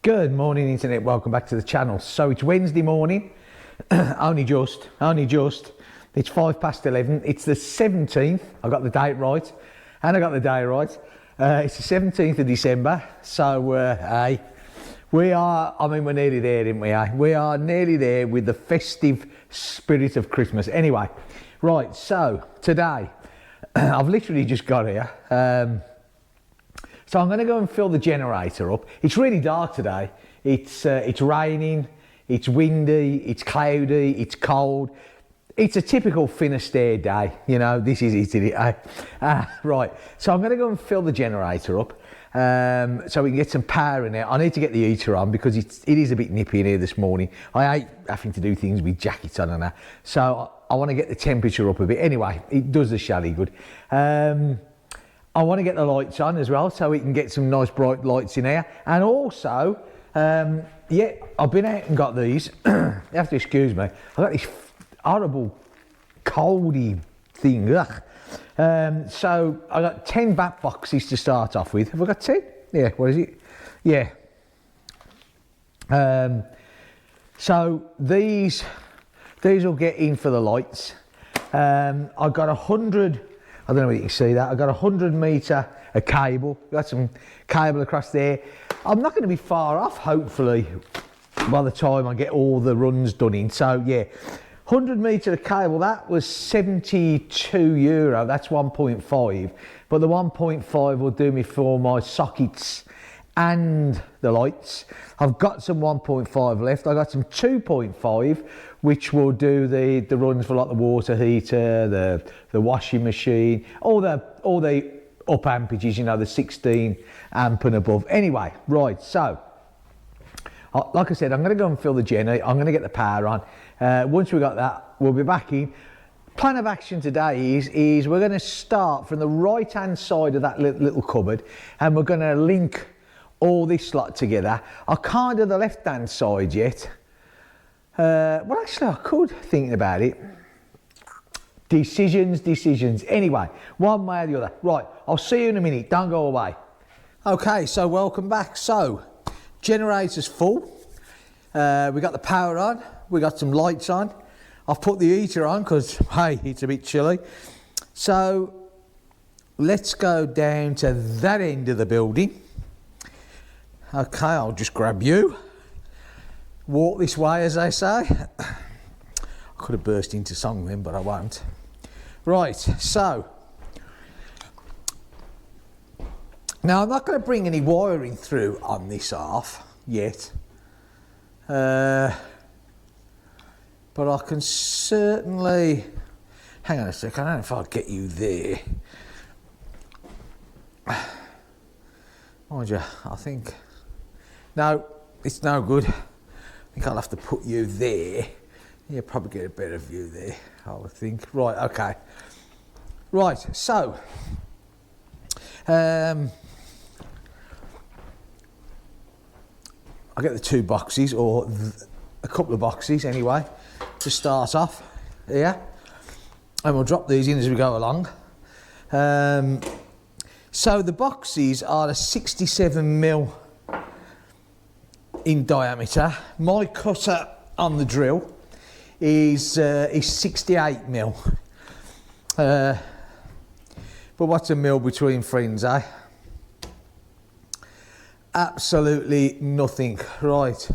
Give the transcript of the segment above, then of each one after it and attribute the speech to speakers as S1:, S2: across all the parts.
S1: Good morning, internet. Welcome back to the channel. So it's Wednesday morning, only just. It's 11:05. It's the 17th. I got the date right, and I got the day right. It's the 17th of December. So, hey, we're nearly there, didn't we? We are nearly there with the festive spirit of Christmas. Anyway, right. So today, I've literally just got here. So I'm going to go and fill the generator up. It's really dark today. It's raining, it's windy, it's cloudy, it's cold. It's a typical Finisterre day. You know, this is it, isn't it? Right, so I'm going to go and fill the generator up so we can get some power in there. I need to get the heater on because it is a bit nippy in here this morning. I hate having to do things with jackets on and that. So I want to get the temperature up a bit. Anyway, it does the chalet good. I want to get the lights on as well so we can get some nice bright lights in here. And also, yeah, I've been out and got these. You have to excuse me. I've got this horrible coldy thing. So I got 10 bat boxes to start off with. Have I got 10? Yeah, what is it? Yeah. So these will get in for the lights. I got 100. I don't know if you can see that. I've got 100 metre of cable. Got some cable across there. I'm not going to be far off, hopefully, by the time I get all the runs done in. So, yeah, 100 metre of cable, that was €72. That's 1.5. But the 1.5 will do me for my sockets and the lights. I've got some 1.5 left. I got some 2.5, which will do the runs for like the water heater, the washing machine, all the up ampages, you know, the 16 amp and above. Anyway, right, so like I said, I'm going to go and fill the generator. I'm going to get the power on. Once we got that, we'll be back in. Plan of action today is we're going to start from the right hand side of that little cupboard, and we're going to link all this lot together. I can't do the left hand side yet. Well, actually, I could, thinking about it. Decisions. Anyway, one way or the other. Right, I'll see you in a minute. Don't go away. Okay, so welcome back. So, generator's full. We got the power on. We got some lights on. I've put the heater on because, hey, it's a bit chilly. So, let's go down to that end of the building. Okay, I'll just grab you. Walk this way, as they say. I could have burst into song then, but I won't. Right, so. Now, I'm not going to bring any wiring through on this half yet. But I can certainly... Hang on a second, I don't know if I'll get you there. Mind you, I think... No, it's no good. I think I'll have to put you there. You'll probably get a better view there, I would think. Right, okay. Right, so. I'll get the two boxes, or a couple of boxes anyway, to start off here. And we'll drop these in as we go along. So the boxes are a 67mm in diameter. My cutter on the drill is 68mm. But what's a mil between friends, eh? Absolutely nothing. Right.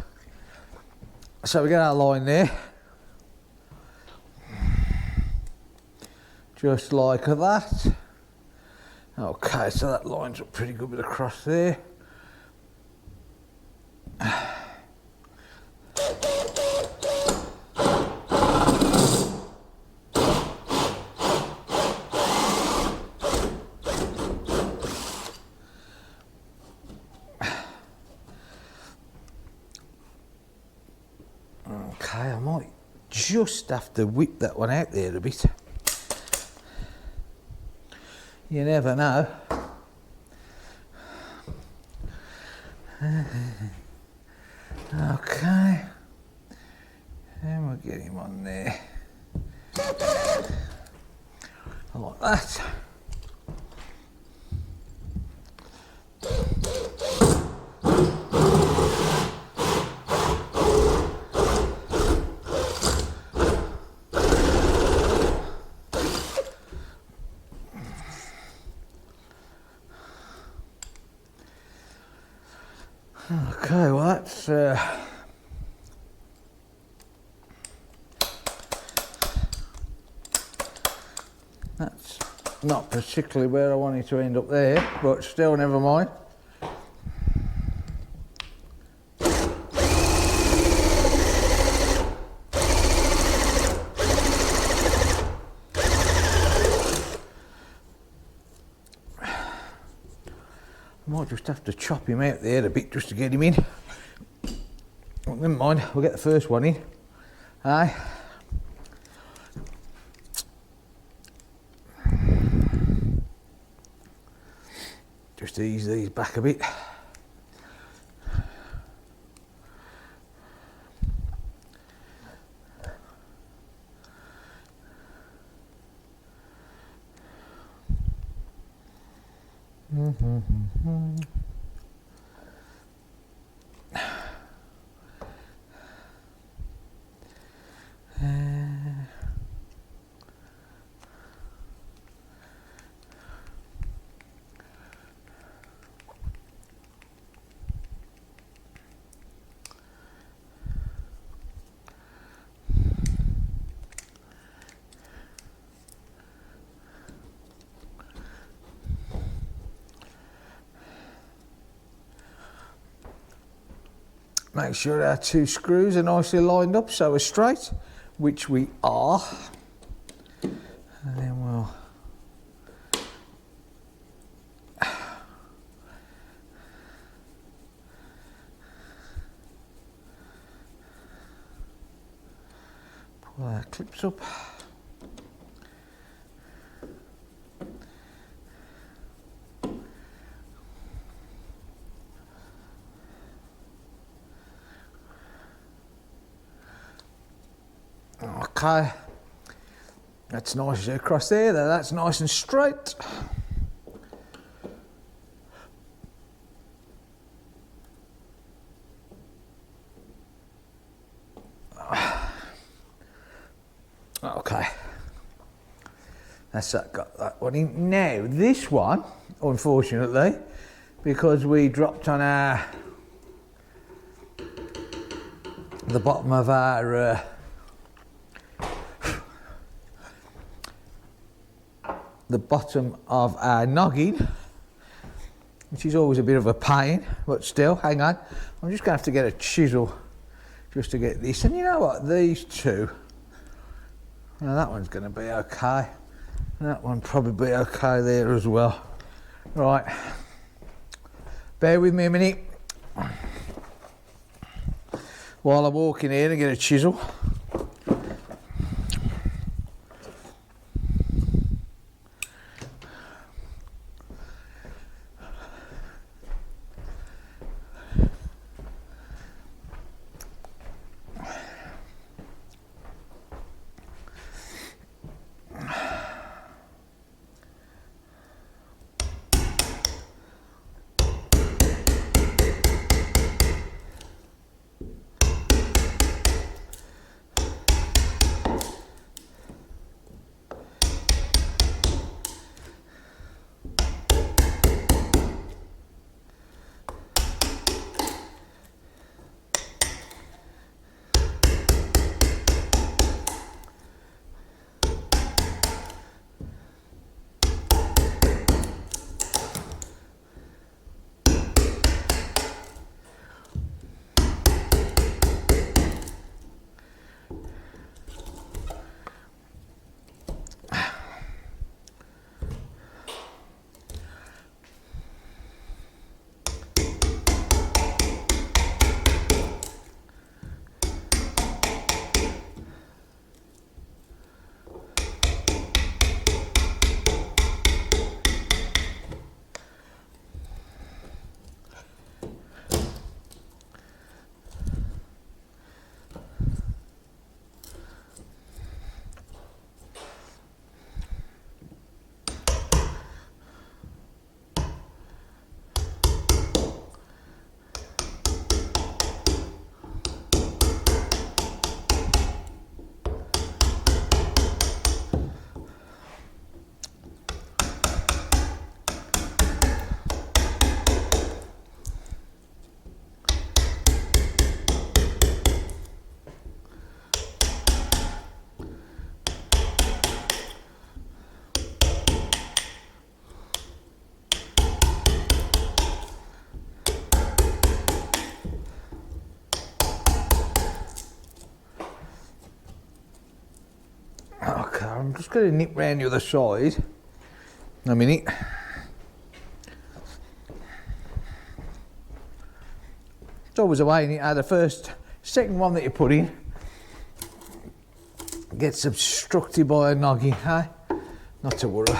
S1: So we get our line there. Just like that. Okay, so that lines up pretty good with the cross there. Okay, I might just have to whip that one out there a bit. You never know. Okay, and we'll get him on there. Like that. that's not particularly where I wanted to end up there, but still, never mind. Might just have to chop him out there a bit just to get him in. Well, never mind, we'll get the first one in. Aye. Just ease these back a bit. Make sure our two screws are nicely lined up so we're straight, which we are. And then we'll pull our clips up. Okay, that's nice across there, that's nice and straight. Okay, that's that, got that one in. Now this one, unfortunately, because we dropped on the bottom of our noggin, which is always a bit of a pain, but still, hang on. I'm just going to have to get a chisel just to get this. And you know what, these two, now that one's going to be okay. That one probably be okay there as well. Right, bear with me a minute while I walk in here and get a chisel. I'm just going to nip round the other side. A minute. It's always a way, isn't it? The second one that you put in gets obstructed by a noggin, eh? Not to worry.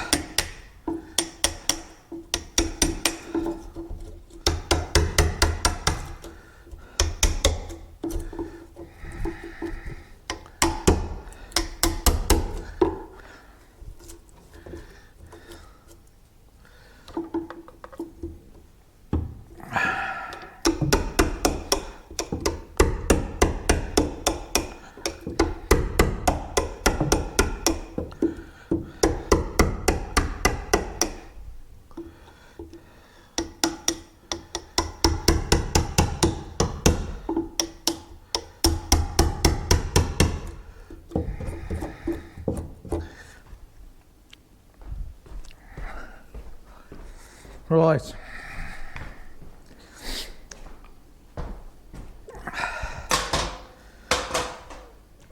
S1: Right.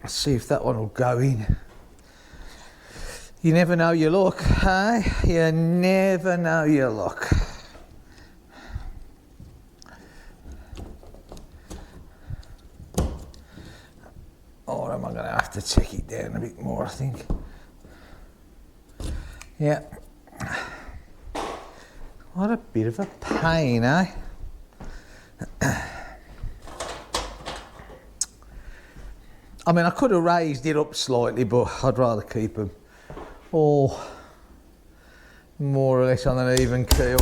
S1: Let's see if that one will go in. You never know your luck, eh? You never know your luck. Or am I going to have to take it down a bit more, I think. Yeah. What a bit of a pain, eh? I mean, I could have raised it up slightly, but I'd rather keep them all more or less on an even keel.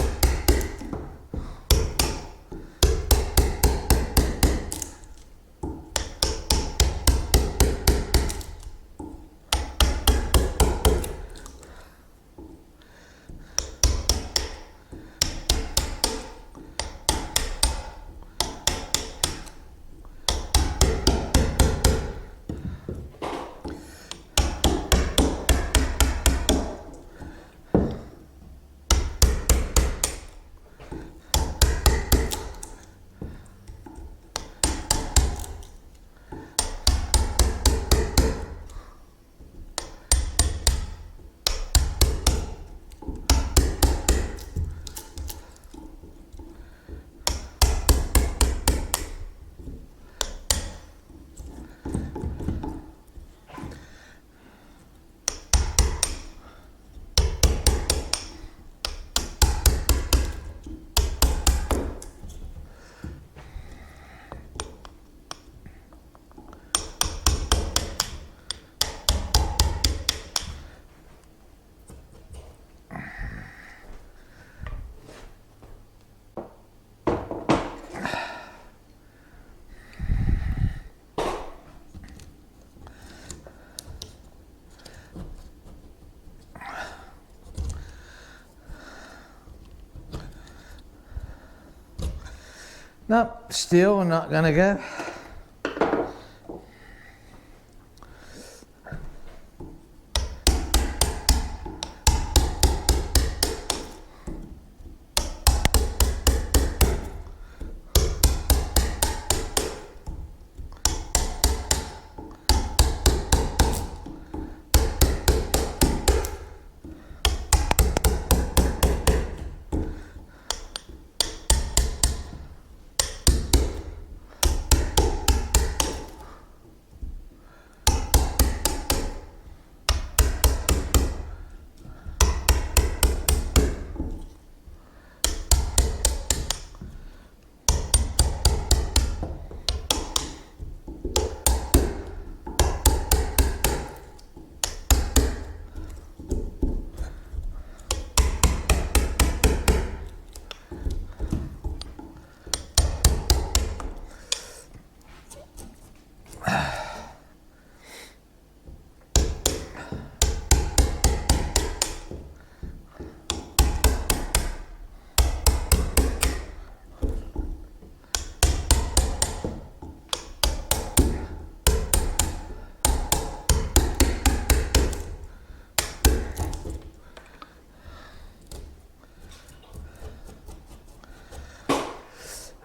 S1: No, still not gonna go.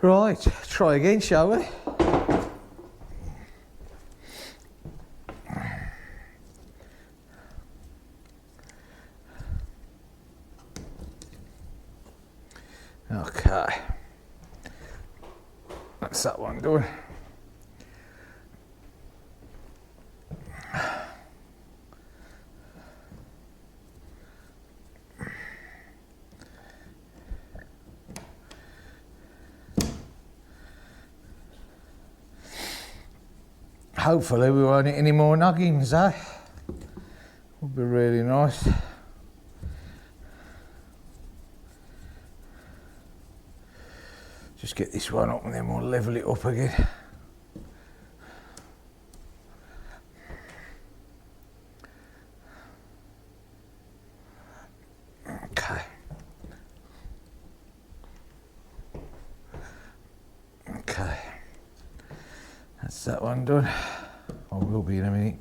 S1: Right, try again, shall we? Okay. That's that one done. Hopefully we won't hit any more noggins, eh? Would be really nice. Just get this one up and then we'll level it up again. Okay. Okay. That's that one done. I will be in a minute.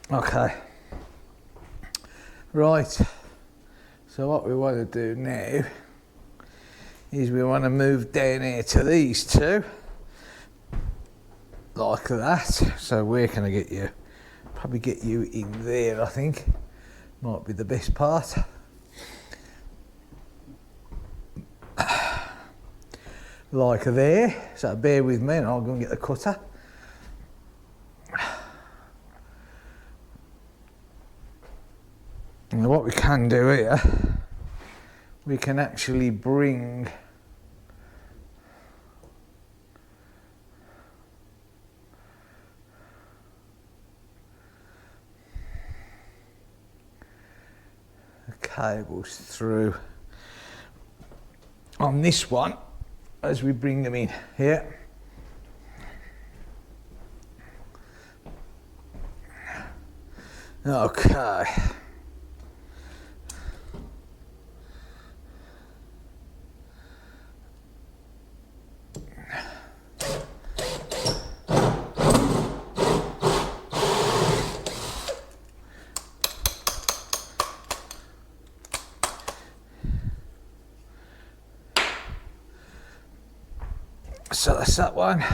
S1: Okay. Right. So what we want to do now is we want to move down here to these two, like that. So where can I get you? Probably get you in there, I think. Might be the best part. Like there. So bear with me and I'll go and get the cutter. And what we can do here, we can actually bring the cables through on this one as we bring them in here. Okay. So that's that one.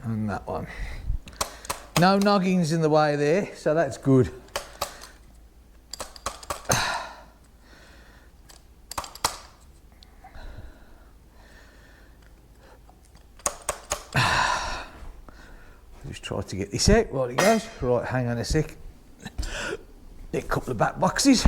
S1: And that one. No noggins in the way there, so that's good. Just try to get this out while it goes. Right, hang on a sec. Get a couple of back boxes.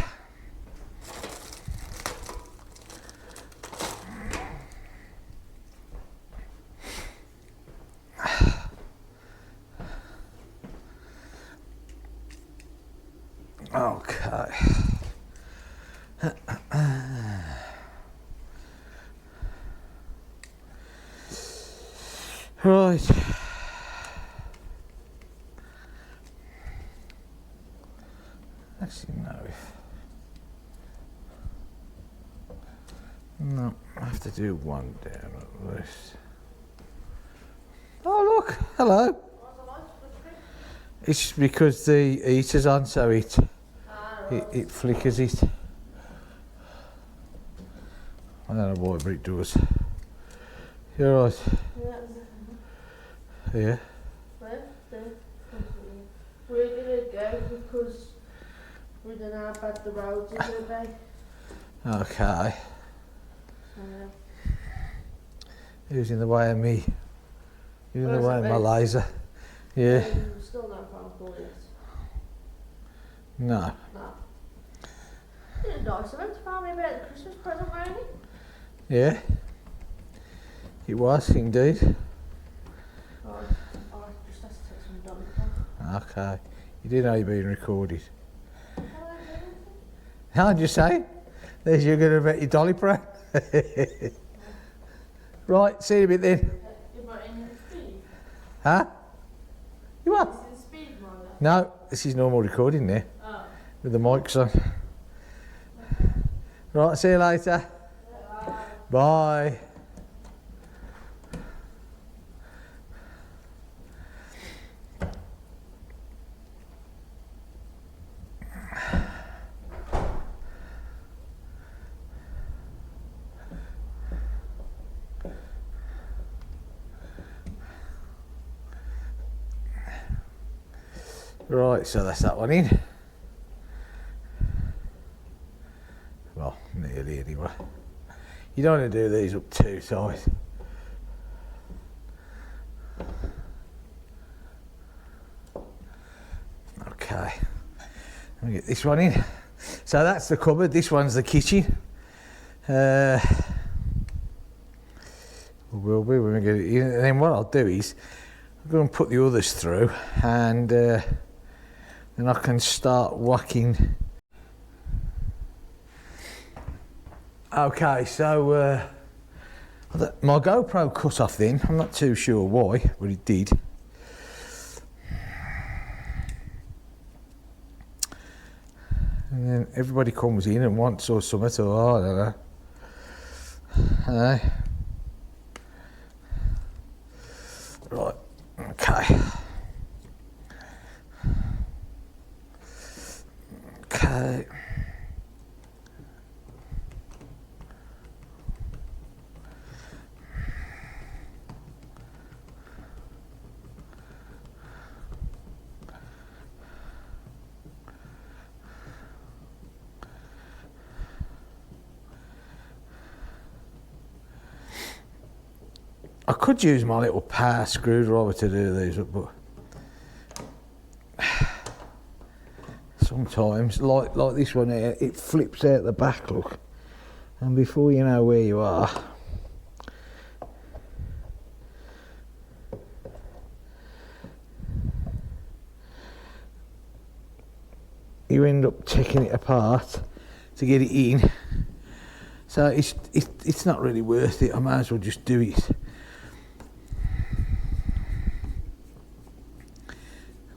S1: Okay. Right. Actually, no, I have to do one down at least. Oh look, hello. It's because the heater's on, so it flickers it. I don't know why, but it does. You're right. Yeah.
S2: We're gonna go because we don't know how bad the roads are gonna be.
S1: Okay. Who's in the way of me? You're in the way of my laser. Yeah.
S2: Still no phone call yet.
S1: No.
S2: No. Didn't nice of him to tell me about the Christmas present, Randy.
S1: Yeah. It was indeed.
S2: Oh, just has to take some dummy.
S1: Okay. You do know you're being recorded. How'd you say? There's you going to bet your dolly pray. Right, see you in a bit then.
S2: You're not in speed.
S1: Huh? You what?
S2: Is it speed mode?
S1: No, this is normal recording there.
S2: Oh.
S1: with the mics on. Right, see you later. Bye. Right, so that's that one in. Well, nearly anyway. You don't want to do these up too tight. Okay, let me get this one in. So that's the cupboard, this one's the kitchen. Will be when we get it in. And then what I'll do is, I'm going to put the others through and then I can start whacking. Okay, so my GoPro cut off then. I'm not too sure why, but it did. And then everybody comes in and wants or something, or I don't know. Right, okay. Okay. I could use my little power screwdriver to do these, but sometimes, like this one here, it flips out the back, look, and before you know where you are, you end up taking it apart to get it in. So it's not really worth it. I might as well just do it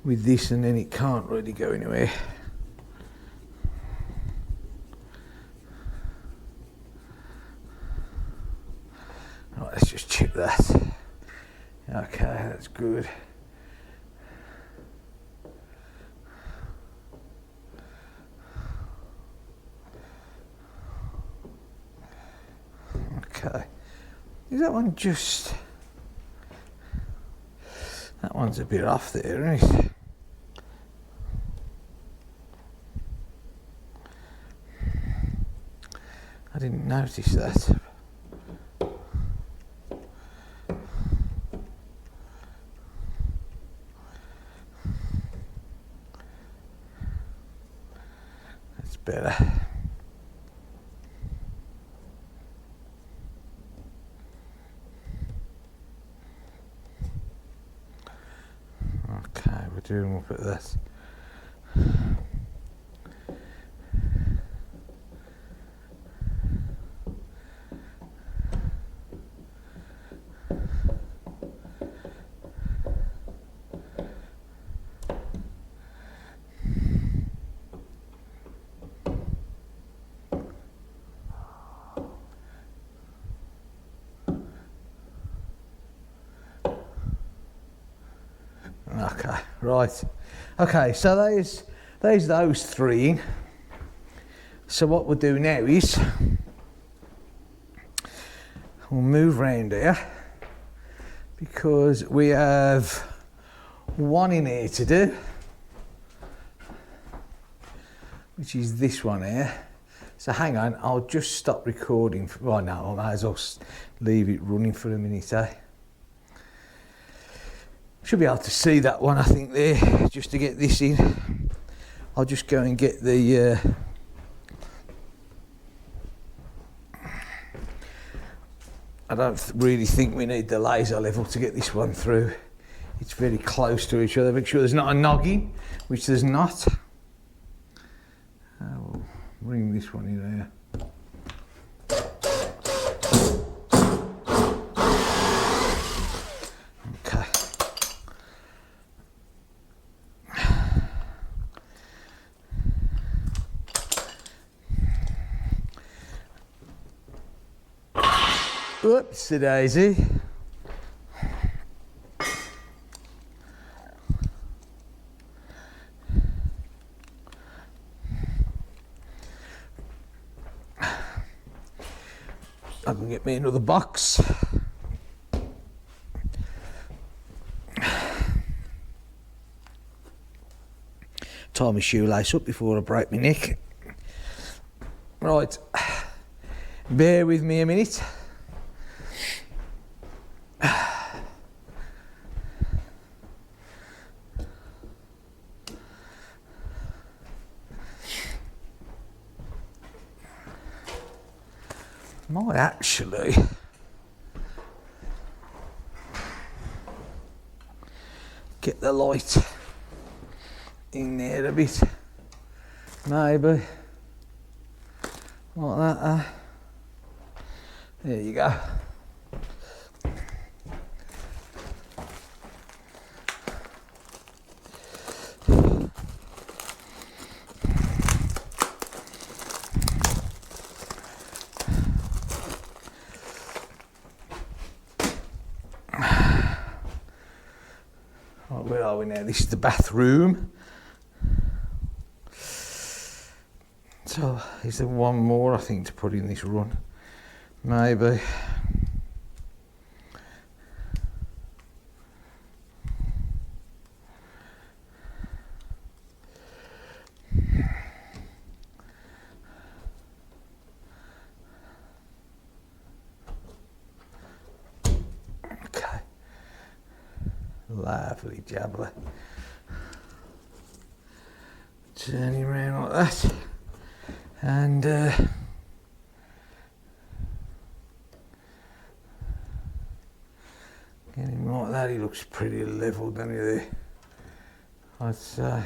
S1: with this, and then it can't really go anywhere. Right, let's just check that. Okay, that's good. Okay, is that one just... That one's a bit off there, isn't it? I didn't notice that. That's better. Okay, we're doing up at this. Okay, right. Okay, so there's those three in. So what we'll do now is we'll move round here because we have one in here to do, which is this one here. So hang on, I'll just stop recording. Well, no, I might as well leave it running for a minute, eh? Should be able to see that one, I think, there, just to get this in. I'll just go and get the I don't really think we need the laser level to get this one through. It's very close to each other. Make sure there's not a noggin, which there's not. We'll bring this one in there. Whoopsie daisy. I can get me another box. Tie my shoelace up before I break my neck. Right, bear with me a minute. Might actually get the light in there a bit, maybe like that. There you go. Right, where are we now? This is the bathroom. So, is there one more I think to put in this run? Maybe. Okay. Lovely jubbly. Turning around like that. And get him like that. He looks pretty level, doesn't he, there? I'd say.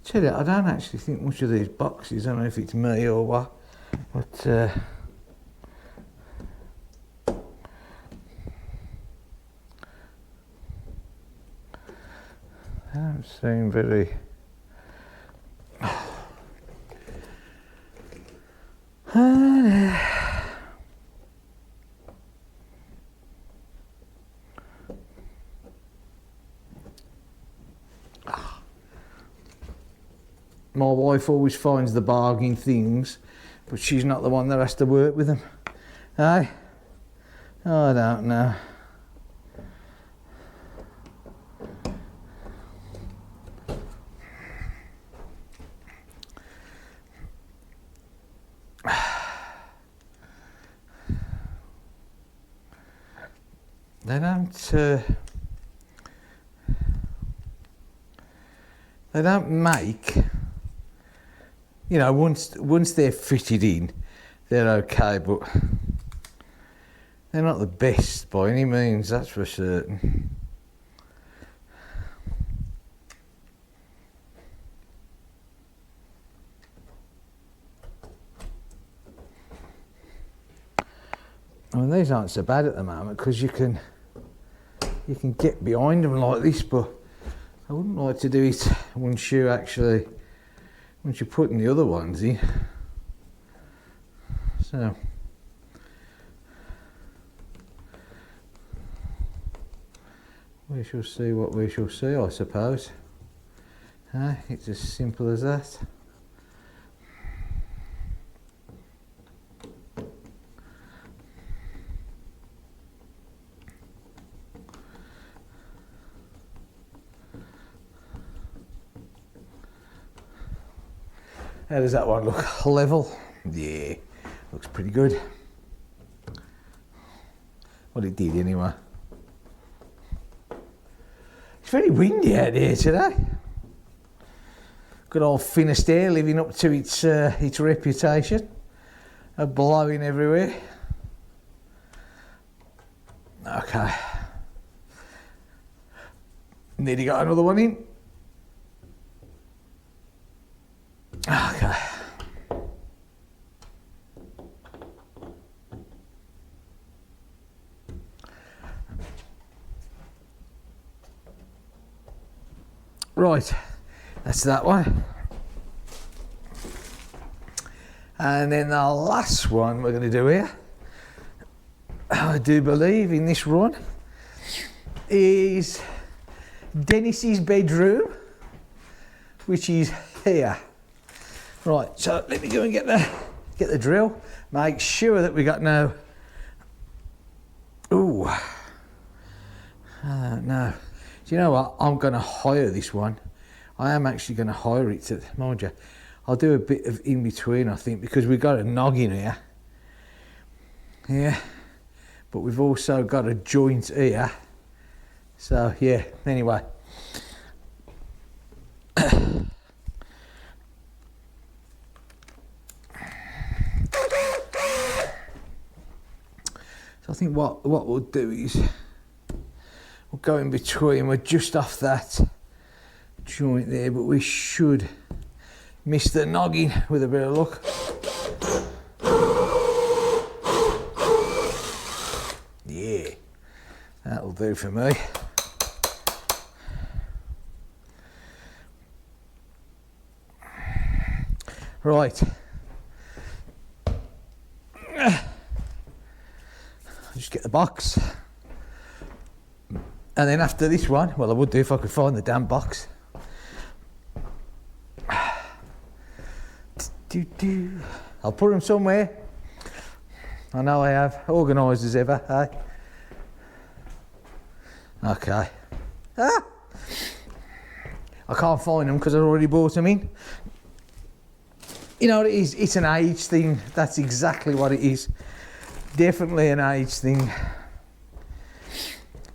S1: Tell you, I don't actually think much of these boxes. I don't know if it's me or what, but they don't seem very. My wife always finds the bargain things, but she's not the one that has to work with them. Aye? I don't know. They don't make, you know, once they're fitted in, they're okay, but they're not the best by any means, that's for certain. I mean, these aren't so bad at the moment because you can get behind them like this, but I wouldn't like to do it once you're putting the other ones in. So we shall see what we shall see, I suppose. It's as simple as that. How does that one look? Level? Yeah, looks pretty good. Well, it did anyway. It's very windy out here today. Good old Finisterre living up to its reputation of blowing everywhere. Okay. Nearly got another one in. Okay. Right, that's that one. And then the last one we're going to do here, I do believe in this run, is Dennis's bedroom, which is here. Right, so let me go and get the drill. Make sure that we got no. Ooh, I don't know. Do you know what? I'm going to hire this one. I am actually going to hire it to, mind you. I'll do a bit of in between, I think, because we've got a noggin here. Yeah, but we've also got a joint here. So yeah, anyway. So I think what we'll do is we'll go in between. We're just off that joint there, but we should miss the noggin with a bit of luck. Yeah, that'll do for me. Right. Just get the box. And then after this one, well, I would do if I could find the damn box. I'll put them somewhere. I know I have. Organised as ever, eh? Okay. Ah! I can't find them because I already bought them in. You know what it is? It's an age thing. That's exactly what it is. Definitely an age thing.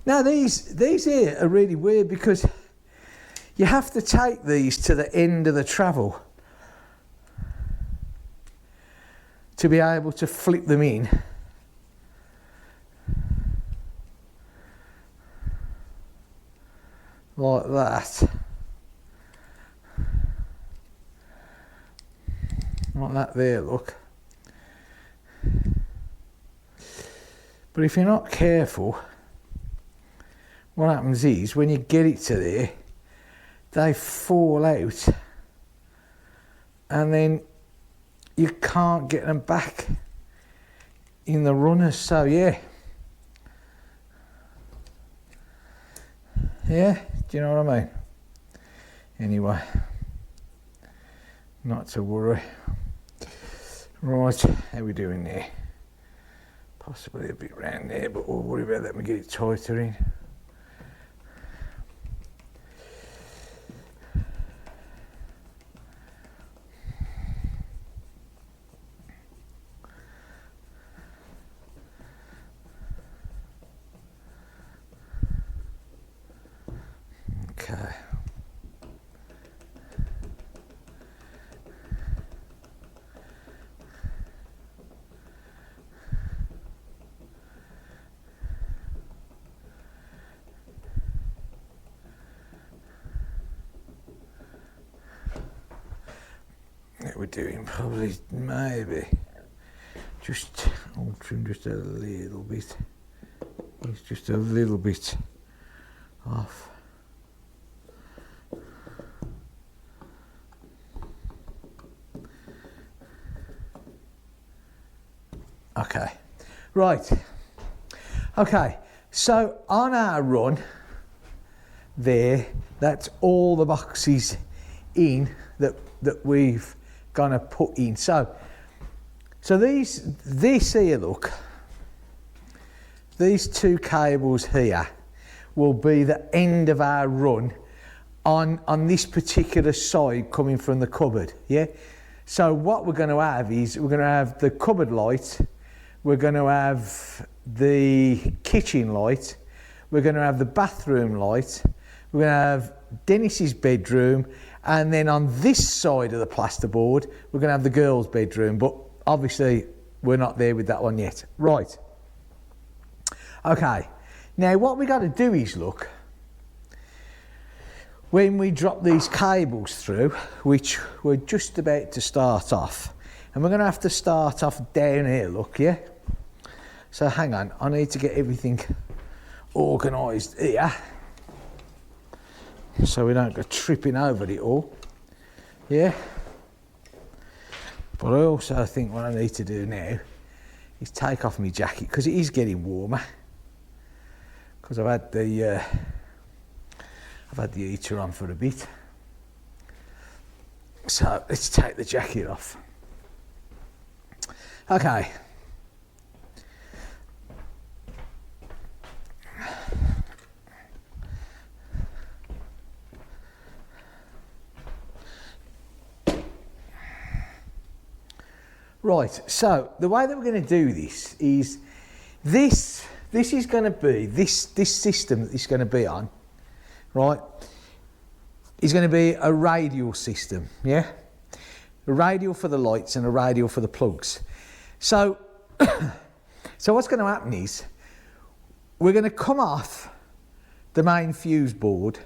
S1: Now these here are really weird because you have to take these to the end of the travel to be able to flip them in. Like that. Like that there, look. But if you're not careful, what happens is when you get it to there, they fall out and then you can't get them back in the runners. So yeah, do you know what I mean? Anyway, not to worry. Right, how we doing there? Possibly a bit round there, but we'll worry about that when we get it tighter in. Okay. We're doing probably maybe just altering just a little bit. It's just a little bit off. Okay, right. Okay, so on our run there, that's all the boxes in that we've gonna put in. So this here, look, these two cables here will be the end of our run on this particular side coming from the cupboard, yeah? So what we're gonna have is we're gonna have the cupboard light, we're gonna have the kitchen light, we're gonna have the bathroom light, we're gonna have Dennis's bedroom, and then on this side of the plasterboard, we're going to have the girls' bedroom, but obviously we're not there with that one yet. Right. Okay. Now what we got to do is, look, when we drop these cables through, which we're just about to start off, and we're going to have to start off down here, look, yeah? So hang on, I need to get everything organised here so we don't go tripping over it all, yeah? But I also think what I need to do now is take off my jacket, because it is getting warmer, because I've had the heater on for a bit. So let's take the jacket off. Okay. Right, so the way that we're going to do this is this is going to be, this system that this is going to be on, right, is going to be a radial system, yeah? A radial for the lights and a radial for the plugs. So, so what's going to happen is we're going to come off the main fuse board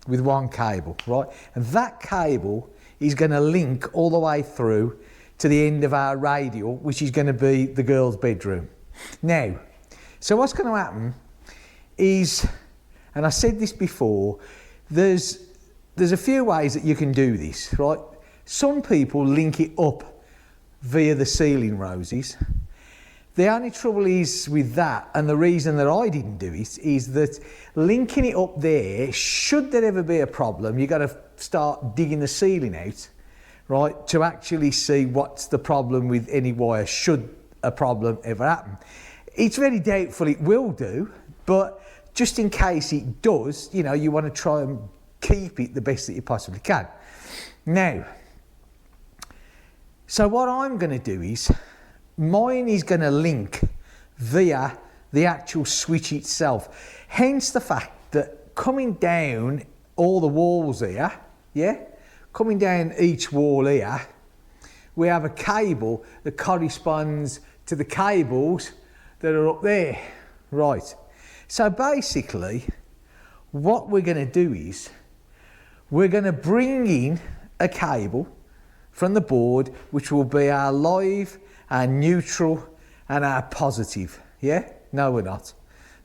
S1: with one cable, right? And that cable is going to link all the way through to the end of our radial, which is going to be the girls' bedroom. Now, so what's going to happen is, and I said this before, there's a few ways that you can do this, right? Some people link it up via the ceiling roses. The only trouble is with that, and the reason that I didn't do it, is that linking it up there, should there ever be a problem, you've got to start digging the ceiling out, right, to actually see what's the problem with any wire, should a problem ever happen. It's very doubtful it will do, but just in case it does, you know, you want to try and keep it the best that you possibly can. Now, so what I'm going to do is, mine is going to link via the actual switch itself. Hence the fact that coming down all the walls here, yeah, coming down each wall here, we have a cable that corresponds to the cables that are up there. Right. So basically, what we're going to do is, we're going to bring in a cable from the board, which will be our live, our neutral, and our positive. Yeah? No, we're not.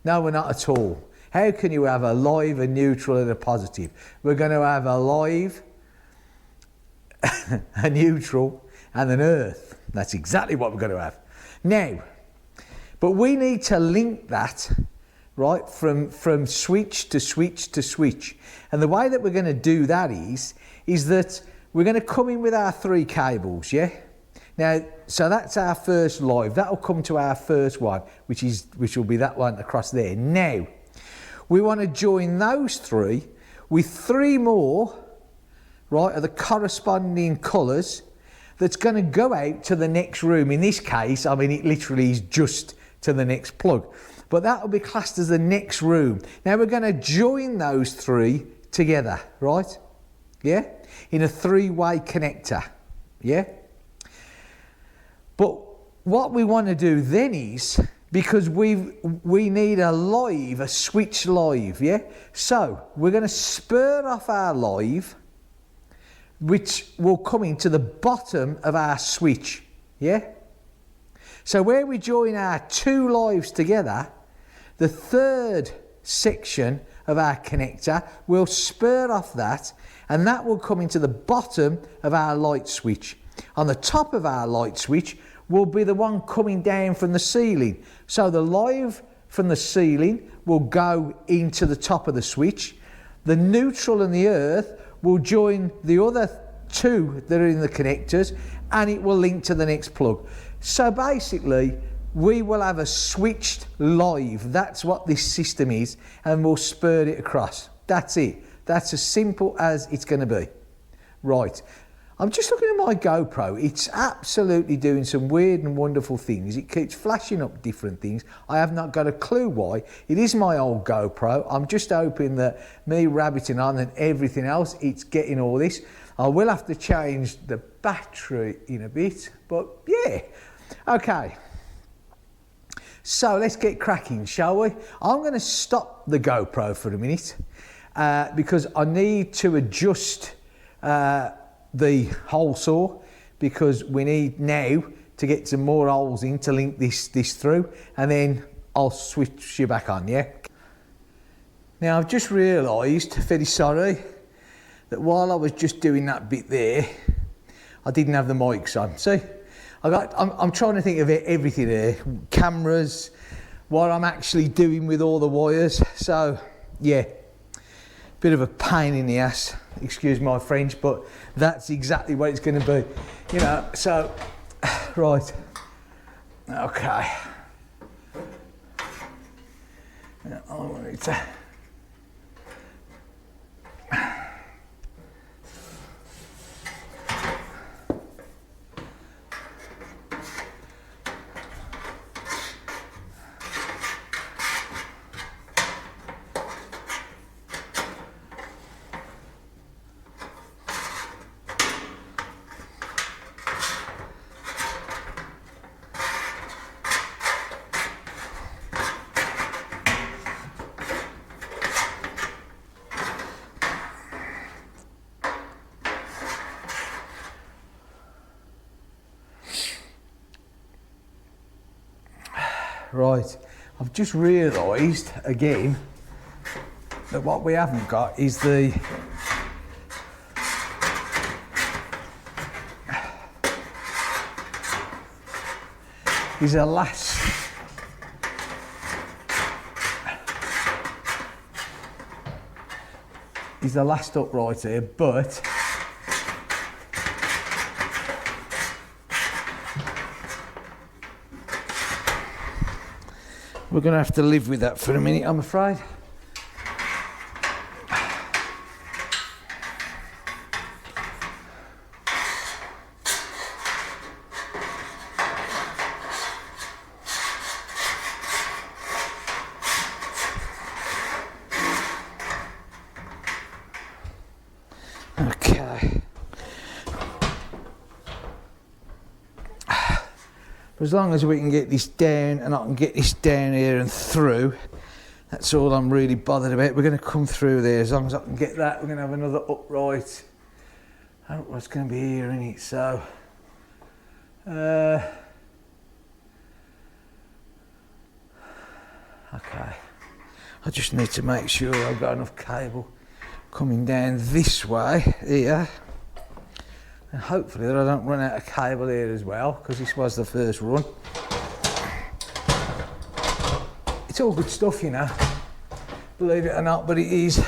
S1: No, we're not at all. How can you have a live, a neutral, and a positive? We're going to have a live, a neutral, and an earth. That's exactly what we're going to have. Now, but we need to link that, right, from switch to switch to switch. And the way that we're going to do that is that we're going to come in with our 3 cables, yeah? Now, so that's our first live. That'll come to our first one, which will be that one across there. Now, we want to join those 3 with 3 more, right, of the corresponding colours that's going to go out to the next room. In this case, I mean, it literally is just to the next plug. But that will be classed as the next room. Now, we're going to join those 3 together, right? Yeah? In a 3-way connector. Yeah? But what we want to do then is, because we need a switch live, yeah? So we're going to spur off our live, which will come into the bottom of our switch, yeah? So where we join our 2 lives together, the 3rd section of our connector will spur off that, and that will come into the bottom of our light switch. On the top of our light switch will be the one coming down from the ceiling. So the live from the ceiling will go into the top of the switch. The neutral and the earth will join the other 2 that are in the connectors, and it will link to the next plug. So basically, we will have a switched live. That's what this system is, and we'll spur it across. That's it. That's as simple as it's going to be. Right. I'm just looking at my GoPro. It's absolutely doing some weird and wonderful things. It keeps flashing up different things. I have not got a clue why. It is my old GoPro. I'm just hoping that me rabbiting on and everything else, it's getting all this. I will have to change the battery in a bit, but yeah. Okay. So let's get cracking, shall we? I'm going to stop the GoPro for a minute, because I need to adjust the hole saw, because we need now to get some more holes in to link this through, and then I'll switch you back on, yeah? Now I've just realised, very sorry, that while I was just doing that bit there, I didn't have the mics on. See, I'm trying to think of everything here, cameras, what I'm actually doing with all the wires. So yeah, bit of a pain in the ass, excuse my French, but that's exactly what it's going to be, you know. So right, okay, now I want to right, I've just realised again that what we haven't got is the last upright here, but we're going to have to live with that for a minute, I'm afraid. Okay. As long as we can get this down and I can get this down here and through, that's all I'm really bothered about. We're going to come through there. As long as I can get that, we're going to have another upright. I don't know what's going to be here in it, so okay, I just need to make sure I've got enough cable coming down this way here, and hopefully that I don't run out of cable here as well, because this was the first run. It's all good stuff, you know, believe it or not, but it is,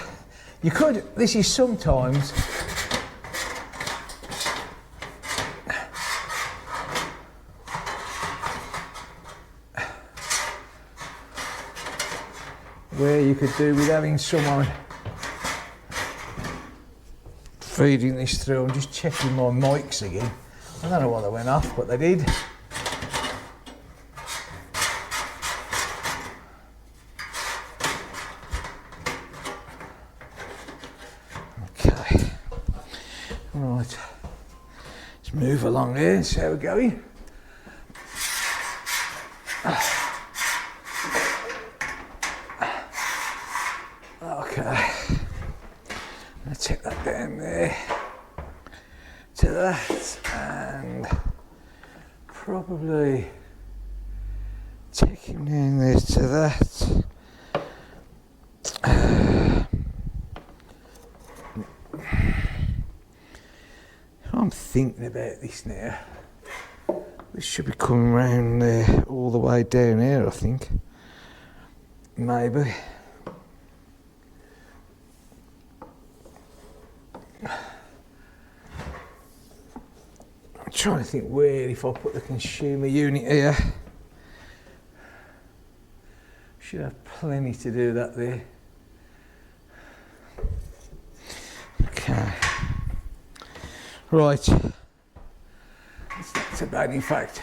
S1: this is sometimes where you could do with having someone feeding this through. I'm just checking my mics again. I don't know why they went off, but they did. Okay, right, let's move along here and see how we're going. Okay, let's take that down there to that, and probably take him down there to that. I'm thinking about this now. This should be coming round there, all the way down here, I think. Maybe. I'm trying to think where, if I put the consumer unit here, should have plenty to do that there. Okay. Right. That's not so bad. In fact,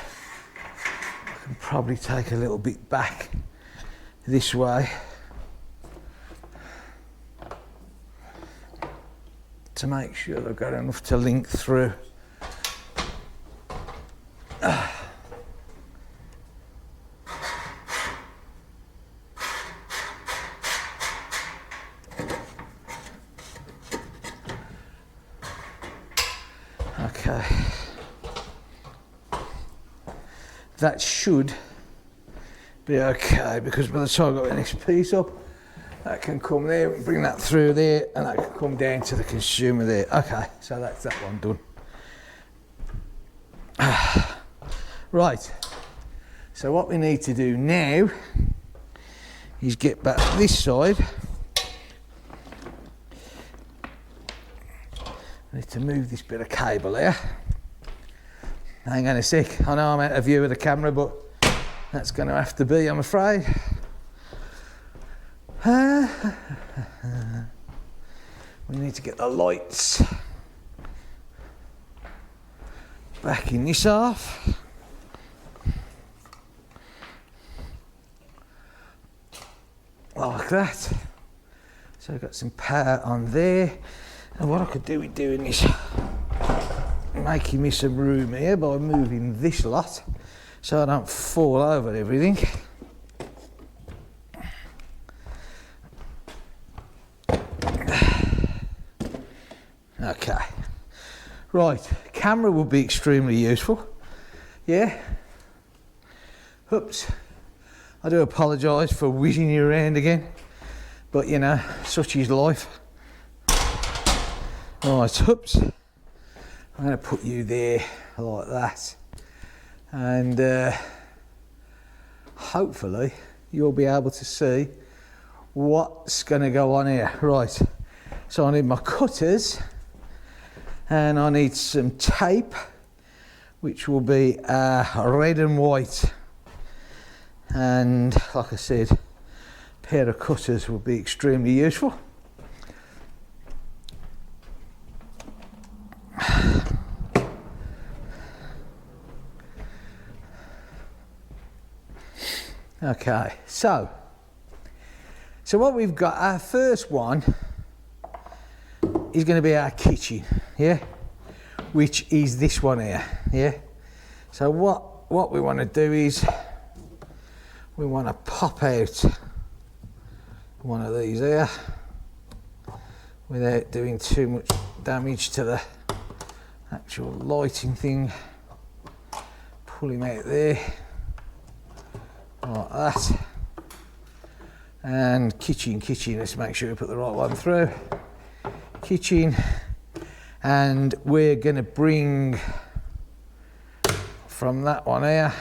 S1: I can probably take a little bit back this way to make sure I've got enough to link through. that should be okay, because by the time I got the next piece up, that can come there, we can bring that through there, and that can come down to the consumer there. Okay, so that's that one done. Right, so what we need to do now is get back this side. I need to move this bit of cable here. Hang on a sec, I know I'm out of view of the camera, but that's going to have to be, I'm afraid. We need to get the lights back in this half. Like that. So I've got some power on there. And what I could do with doing this, making me some room here by moving this lot so I don't fall over everything. Okay, right, camera will be extremely useful, yeah. Oops, I do apologise for whizzing you around again, but you know, such is life. Right, oops, I'm going to put you there like that, and hopefully you'll be able to see what's going to go on here. Right, so I need my cutters, and I need some tape, which will be red and white, and like I said, a pair of cutters will be extremely useful. Okay, so what we've got, our first one is going to be our kitchen, yeah, which is this one here, yeah. So what we want to do is we want to pop out one of these here without doing too much damage to the actual lighting thing. Pull him out there like that, and kitchen, let's make sure we put the right one through. Kitchen, and we're going to bring from that one here,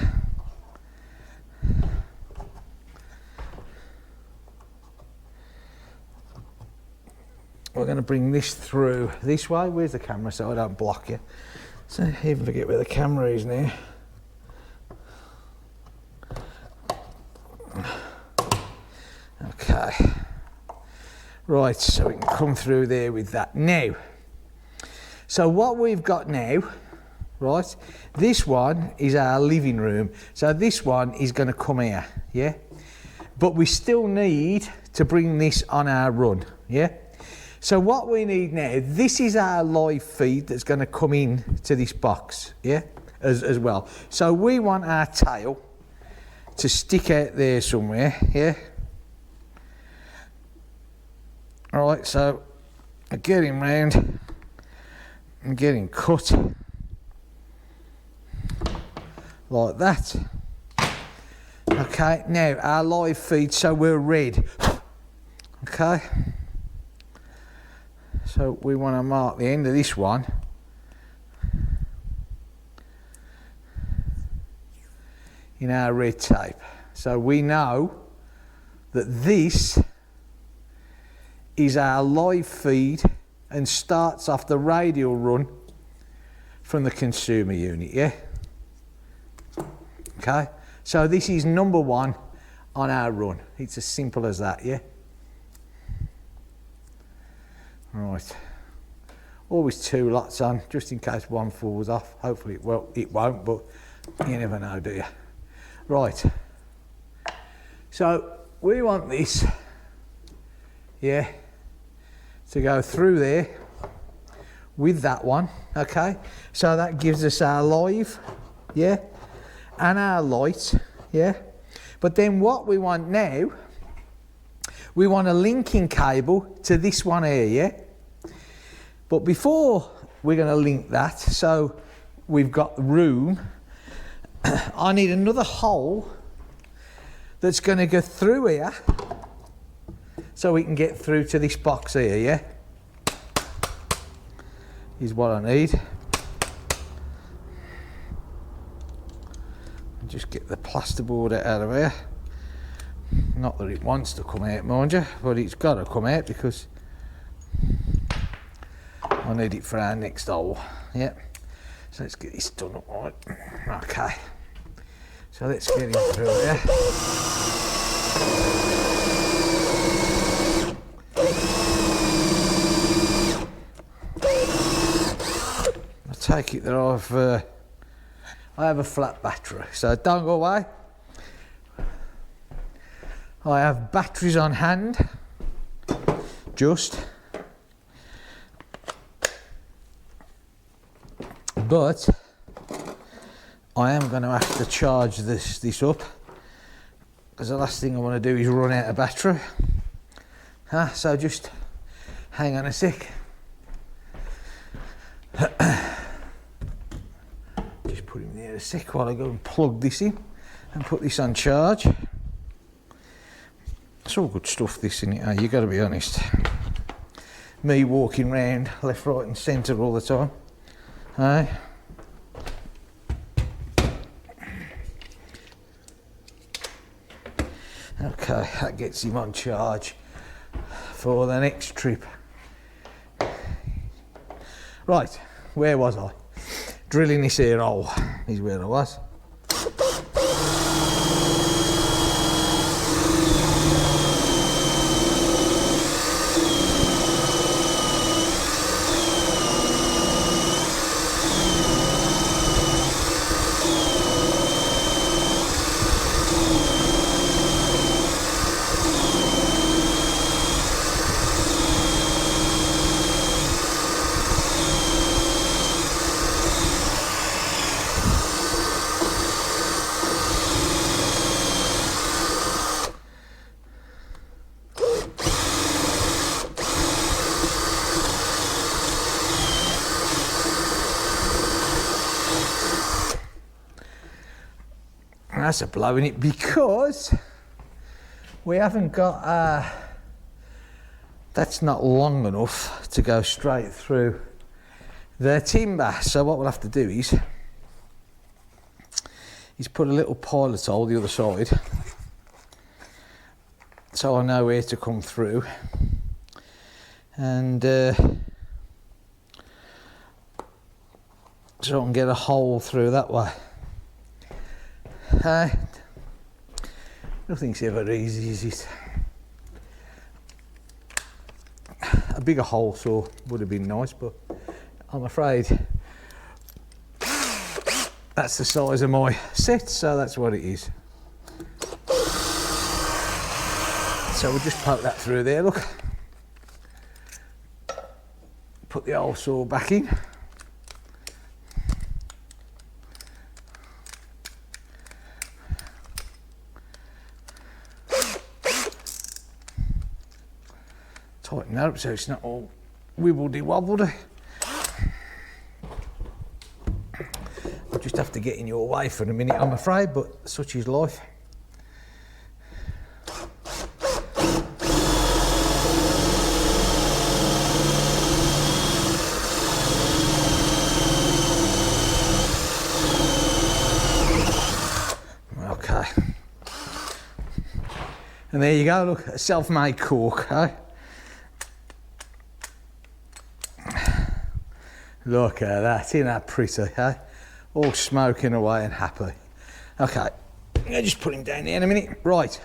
S1: we're going to bring this through this way. Where's the camera so I don't block you? So even forget where the camera is now. Okay, right, so we can come through there with that. Now, so what we've got now, right, this one is our living room, so this one is going to come here, yeah, but we still need to bring this on our run, yeah. So what we need now, this is our live feed that's going to come in to this box, yeah, as well. So we want our tail to stick out there somewhere, yeah. All right, so I get him round and get him cut like that. Okay, now our live feed, so we're red. Okay, so we want to mark the end of this one in our red tape, so we know that this is our live feed and starts off the radial run from the consumer unit, yeah? Okay, so this is number one on our run. It's as simple as that, yeah? Right, always two lots on, just in case one falls off. Hopefully, well, it won't, but you never know, do you? Right, so we want this, yeah, to go through there with that one, okay? So that gives us our live, yeah, and our light, yeah? But then what we want now, we want a linking cable to this one here, yeah? But before we're going to link that, so we've got room, I need another hole that's going to go through here so we can get through to this box here, yeah? Is what I need. Just get the plasterboard out of here. Not that it wants to come out, mind you, but it's got to come out because I need it for our next hole. Yeah. So let's get this done up right. Okay. So let's get him through here. I take it that I have a flat battery, so don't go away. I have batteries on hand, but I am going to have to charge this up because the last thing I want to do is run out of battery. So just hang on a sec. Just put him there a sec while I go and plug this in and put this on charge. It's all good stuff, this, isn't it? You got to be honest. Me walking round left, right, and centre all the time. Okay, that gets him on charge for the next trip. Right, where was I? Drilling this here hole is where I was. That's a blow in it because we haven't got that's not long enough to go straight through the timber. So what we'll have to do is put a little pilot hole the other side so I know where to come through, and so I can get a hole through that way. Nothing's ever easy, is it? A bigger hole saw would have been nice, but I'm afraid that's the size of my set, so that's what it is. So we'll just poke that through there, look. Put the hole saw back in. Tighten that up so it's not all wibbledy-wobbledy. I'll just have to get in your way for a minute, I'm afraid, but such is life. Okay. And there you go, look, a self-made cork, eh? Look at that, isn't that pretty, eh? All smoking away and happy. Okay, I'll just put him down there in a minute. Right,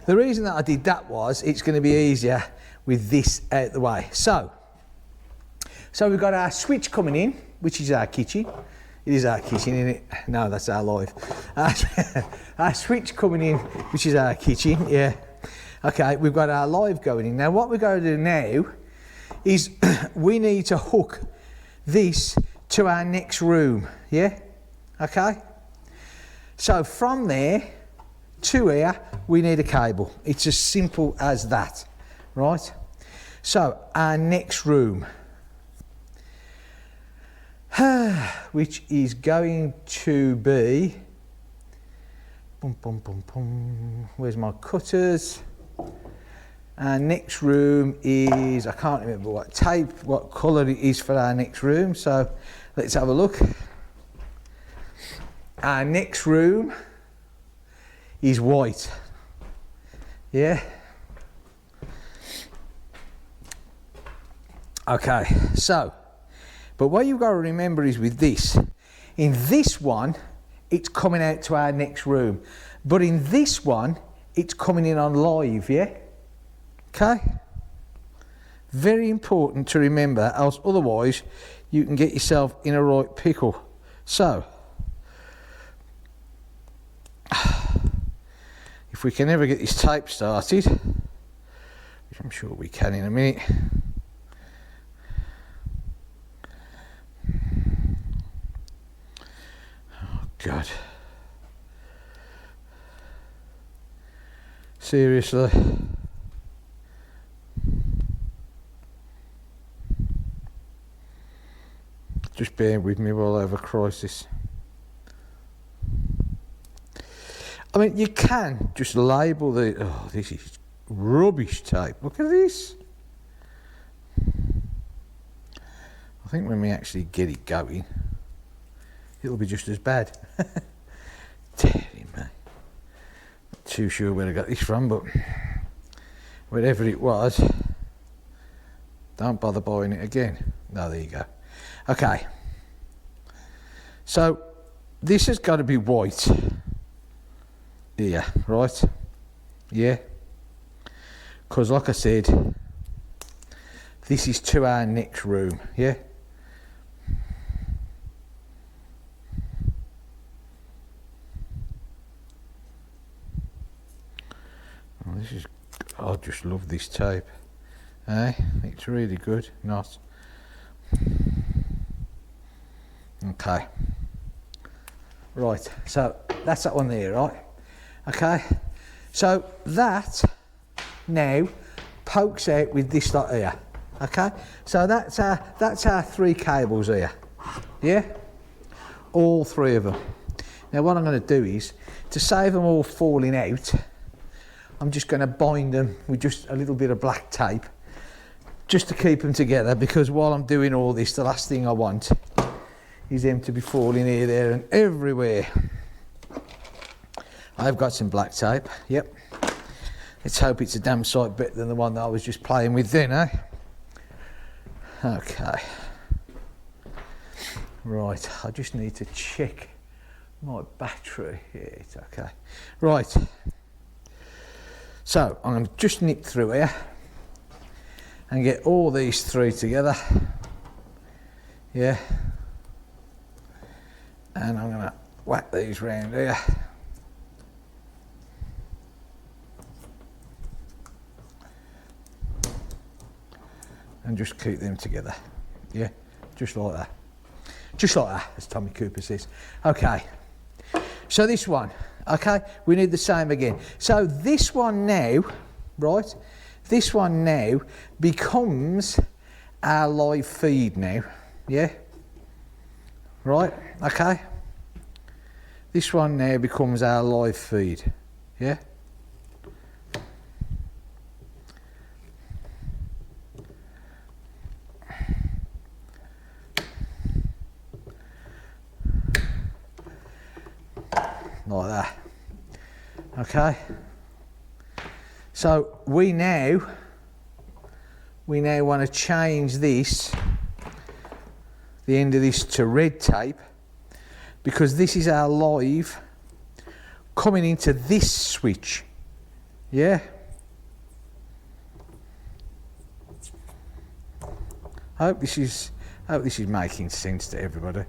S1: the reason that I did that was it's going to be easier with this out the way. So we've got our switch coming in, which is our kitchen. It is our kitchen, isn't it? No, that's our live. Our switch coming in, which is our kitchen, yeah. Okay, we've got our live going in. Now what we're going to do now is we need to hook this to our next room, yeah? Okay? So from there to here, we need a cable. It's as simple as that, right? So our next room. which is going to be, where's my cutters? Our next room is, I can't remember what colour it is for our next room, so let's have a look. Our next room is white, yeah? Okay, so, but what you've got to remember is with this, in this one, it's coming out to our next room, but in this one, it's coming in on live, yeah? Okay? Very important to remember, else otherwise you can get yourself in a right pickle. So, if we can ever get this tape started, which I'm sure we can in a minute. Oh God. Seriously. Just bear with me while I have a crisis. I mean, you can just label the, oh, this is rubbish tape. Look at this. I think when we actually get it going, it'll be just as bad. Dear me. Not too sure where I got this from, but wherever it was, don't bother buying it again. No, there you go. Okay, so this has got to be white here, right? Yeah, because like I said, this is to our next room, yeah? Oh, this is, I just love this tape, eh? It's really good, not. Okay, right, so that's that one there, right? Okay, so that now pokes out with this lot here. Okay, so that's our 3 cables here, yeah? All 3 of them. Now what I'm going to do is, to save them all falling out, I'm just going to bind them with just a little bit of black tape, just to keep them together, because while I'm doing all this, the last thing I want is them to be falling here, there and everywhere. I've got some black tape, yep. Let's hope it's a damn sight better than the one that I was just playing with then, eh? Okay. Right, I just need to check my battery. Yeah, it's okay. Right. So, I'm going to just nip through here and get all these 3 together. Yeah. And I'm going to whack these round here. And just keep them together. Yeah, just like that. Just like that, as Tommy Cooper says. Okay, so this one, okay, we need the same again. So this one now, right, this one now becomes our live feed now, yeah? Right, okay. This one now becomes our live feed, yeah? Like that, okay? So we now want to change this, the end of this, to red tape, because this is our live coming into this switch, yeah? I hope this is making sense to everybody.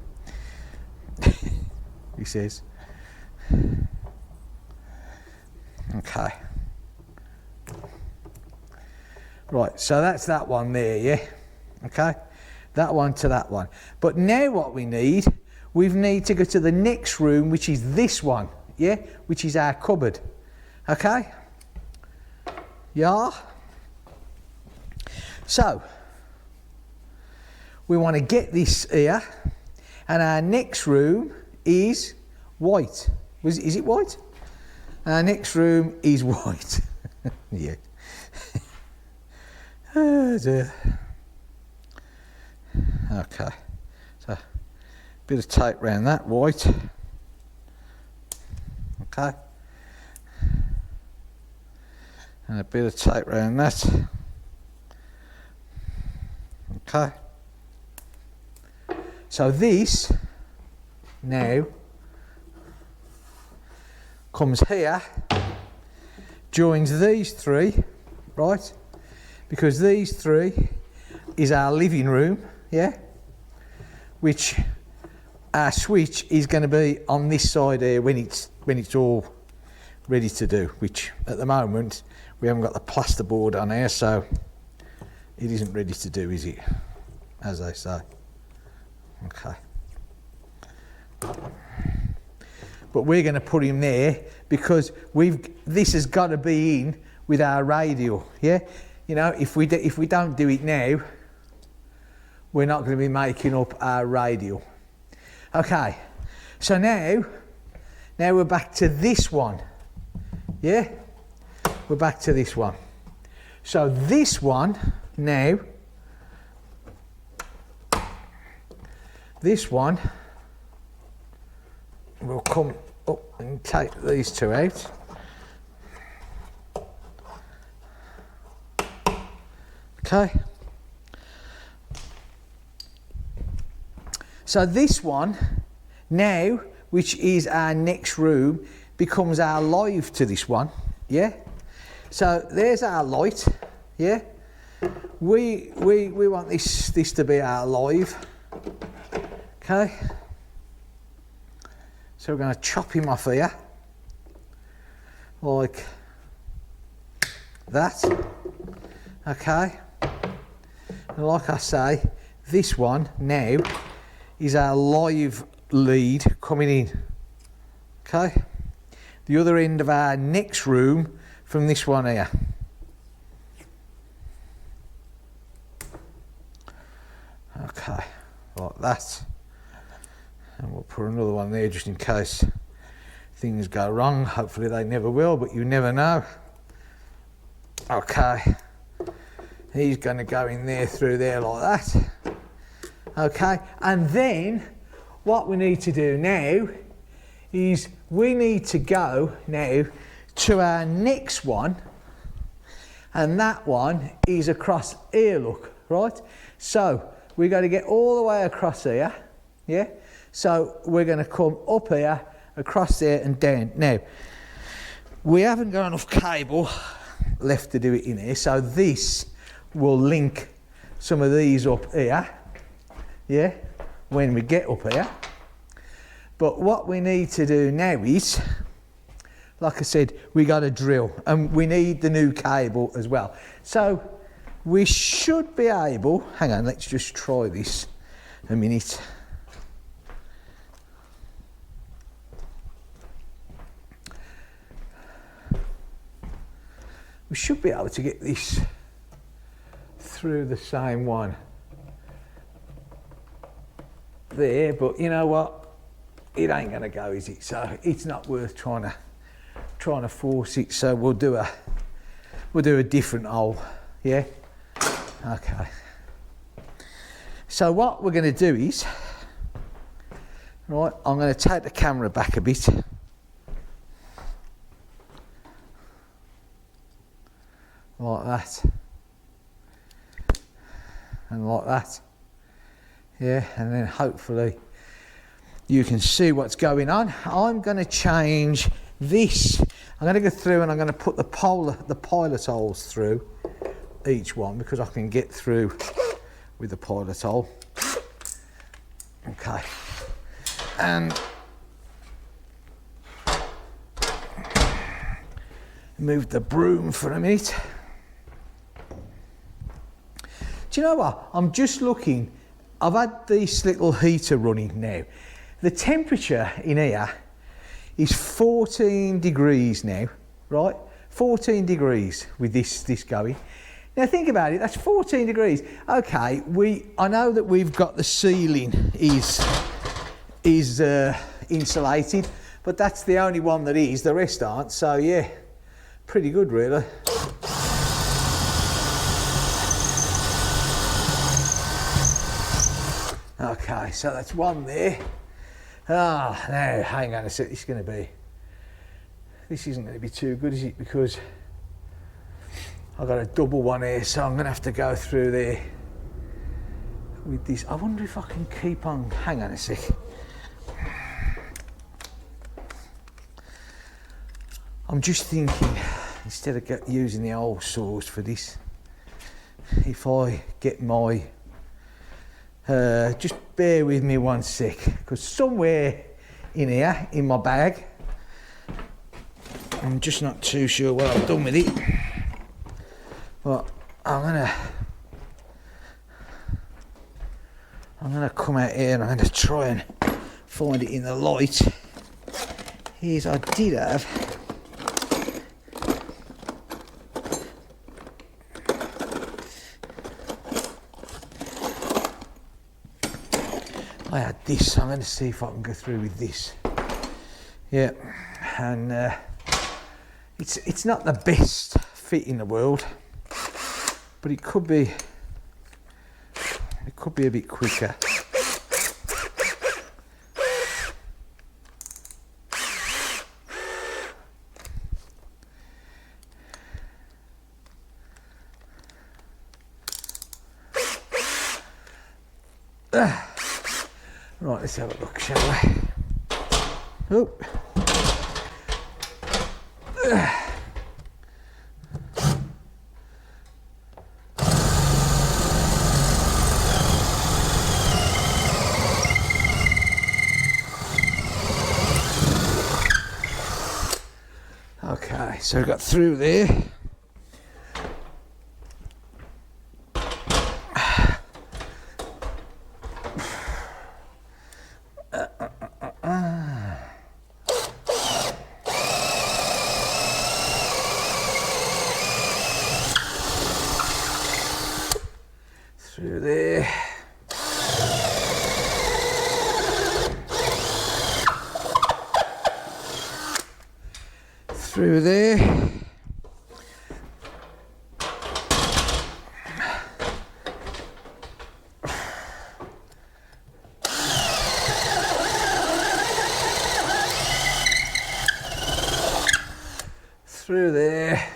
S1: He says. Okay. Right, so that's that one there, yeah? Okay? That one to that one. But now what we need to go to the next room, which is this one, yeah? Which is our cupboard. Okay? Yeah? So, we want to get this here, And our next room is white. Is it white? Our next room is white. Yeah. Oh dear. Okay. So, bit of tape around that white. Okay. And a bit of tape around that. Okay. So this now comes here, joins these three, right? Because these three is our living room, yeah? Which our switch is going to be on this side here when it's all ready to do, which at the moment we haven't got the plasterboard on here, so it isn't ready to do, is it? As they say. Okay. But we're going to put him there because this has got to be in with our radial, yeah? You know, if we don't do it now, we're not going to be making up our radial. Okay, so now we're back to this one, yeah? We're back to this one. So this one now, this one will come up and take these two out. Okay. So this one now, which is our next room, becomes our live to this one, yeah? So there's our light, yeah? We want this to be our live, okay? So we're going to chop him off here, like that, okay? And like I say, this one now is our live lead coming in, okay? The other end of our next room from this one here. Okay, like that. And we'll put another one there just in case things go wrong. Hopefully they never will, but you never know. Okay, he's going to go in there through there like that. Okay, and then what we need to do now is we need to go now to our next one, and that one is across here, look, right? So we've got to get all the way across here, yeah? So we're going to come up here, across there and down. Now, we haven't got enough cable left to do it in here, so this will link some of these up here, yeah, when we get up here. But what we need to do now is, like I said, we got to drill, and we need the new cable as well. So we should be able, hang on, let's just try this a minute. We should be able to get this through the same one there, but you know what? It ain't gonna go, is it? So it's not worth trying to force it. So we'll do a different hole, yeah? Okay. So what we're gonna do is, right, I'm gonna take the camera back a bit. Like that. And like that. Yeah, and then hopefully you can see what's going on. I'm going to change this. I'm going to go through and I'm going to put the pilot holes through each one because I can get through with the pilot hole. Okay. And move the broom for a minute. Do you know what? I'm just looking. I've had this little heater running now. The temperature in here is 14 degrees now, right? 14 degrees with this going. Now think about it, that's 14 degrees. Okay, I know that we've got the ceiling is is insulated, but that's the only one that is, the rest aren't, so yeah, pretty good really. Okay, so that's one there. Ah, now hang on a sec, this isn't going to be too good, is it? Because I've got a double one here, so I'm going to have to go through there with this. I wonder if I can keep on, hang on a sec. I'm just thinking, instead of using the old saws for this, if I get my, just bear with me one sec, because somewhere in here, in my bag, I'm just not too sure what I've done with it, but I'm gonna come out here and I'm gonna try and find it in the light. Here's, I did have this. I'm going to see if I can go through with this. Yeah, and it's not the best fit in the world, but it could be a bit quicker. Right, let's have a look, shall we? Oh. Okay, so we got through there. Through there. Through there. Through there.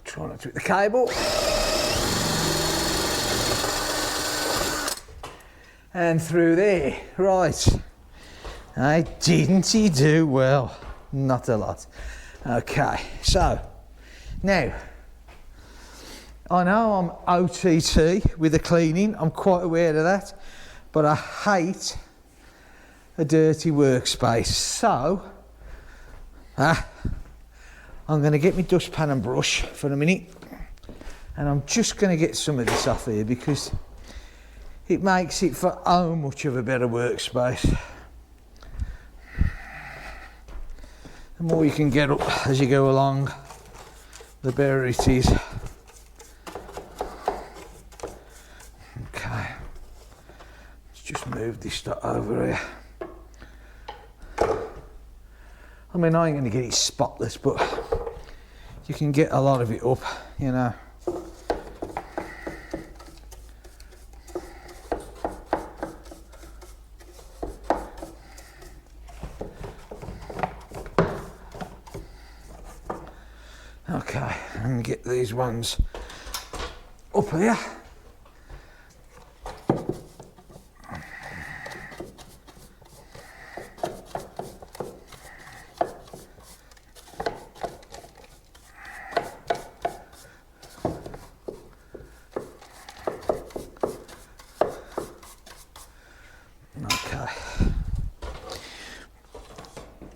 S1: Try not to hit the cable. And through there. Right. Didn't he do well? Not a lot. Okay, so now I know I'm OTT with the cleaning, I'm quite aware of that, but I hate a dirty workspace. So I'm going to get my dustpan and brush for a minute, and I'm just going to get some of this off here because it makes it for so much of a better workspace. The more you can get up as you go along, the better it is. Okay, let's just move this stuff over here. I mean, I ain't going to get it spotless, but you can get a lot of it up, you know. Okay, and get these ones up here. Okay.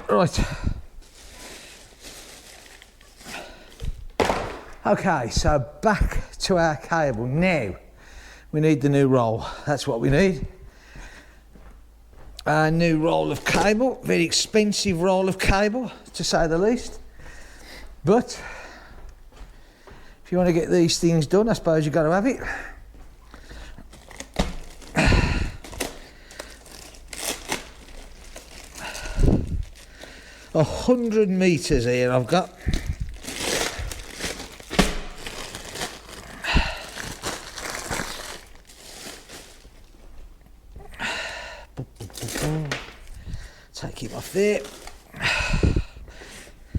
S1: Right. Okay, so back to our cable. Now, we need the new roll. That's what we need. A new roll of cable, very expensive roll of cable, to say the least. But, if you want to get these things done, I suppose you've got to have it. 100 metres here I've got. Take him off there.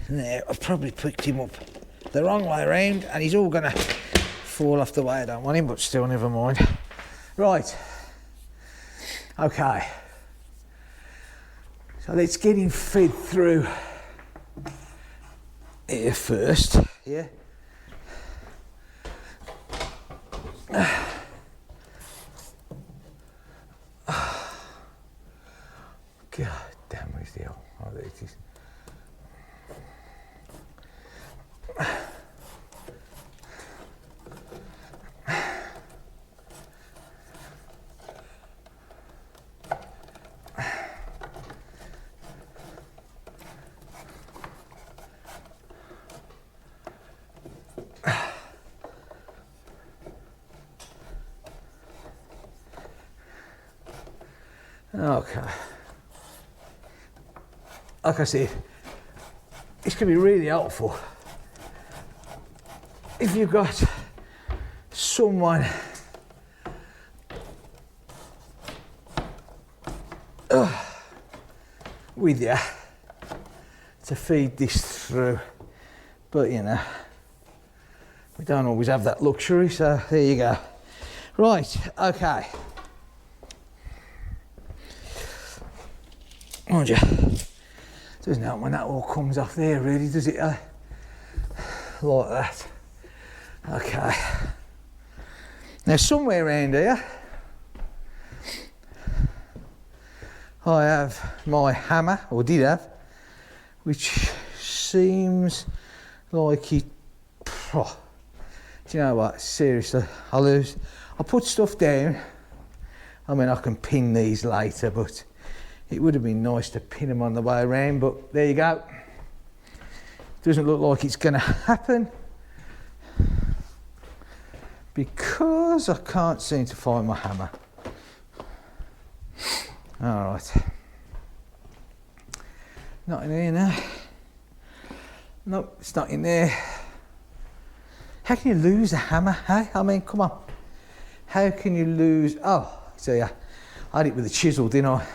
S1: There, I've probably picked him up the wrong way around and he's all gonna fall off the way I don't want him, but still, never mind. Right, okay. So let's get him fed through here first, yeah. God damn, where's the hell? Oh, there it is. Okay. Like I said, it's going to be really helpful if you've got someone with you to feed this through, but you know, we don't always have that luxury, so there you go. Right, okay. Mind you, doesn't help when that all comes off there, really, does it? Like that. Okay. Now, somewhere around here, I have my hammer, or did have, which seems like it. Oh, do you know what? Seriously, I'll put stuff down. I mean, I can pin these later, but it would have been nice to pin them on the way around, but there you go. Doesn't look like it's going to happen because I can't seem to find my hammer. All right. Not in here now. Nope, it's not in there. How can you lose a hammer, hey? I mean, come on. How can you lose? Oh, so yeah, I had it with a chisel, didn't I?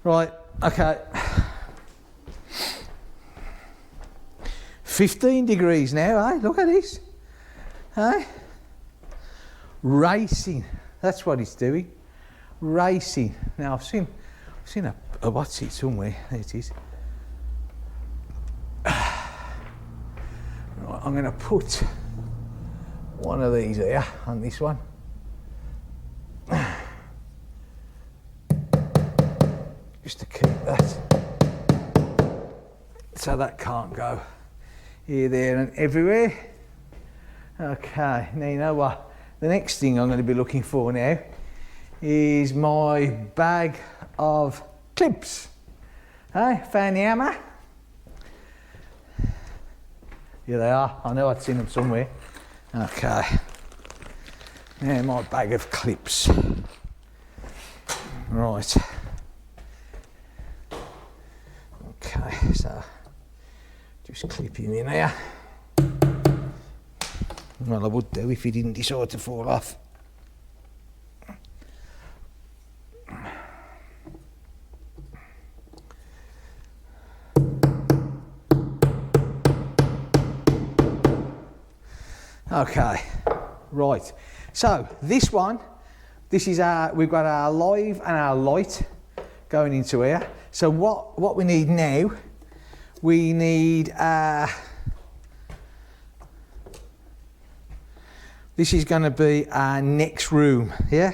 S1: Right, okay. 15 degrees now, eh? Look at this. Eh? Racing. That's what it's doing. Racing. Now I've seen a what's it somewhere. There it is. Right, I'm gonna put one of these here on this one. Just to keep that, so that can't go here, there and everywhere. Okay, now you know what, the next thing I'm going to be looking for now is my bag of clips. Hey, found the hammer? Here they are, I know I'd seen them somewhere. Okay, now my bag of clips. Right. Okay, so just clip him in there. Well, I would do if he didn't decide to fall off. Okay, right. So this one, this is we've got our live and our light going into here. So what we need now, we need this is going to be our next room, yeah?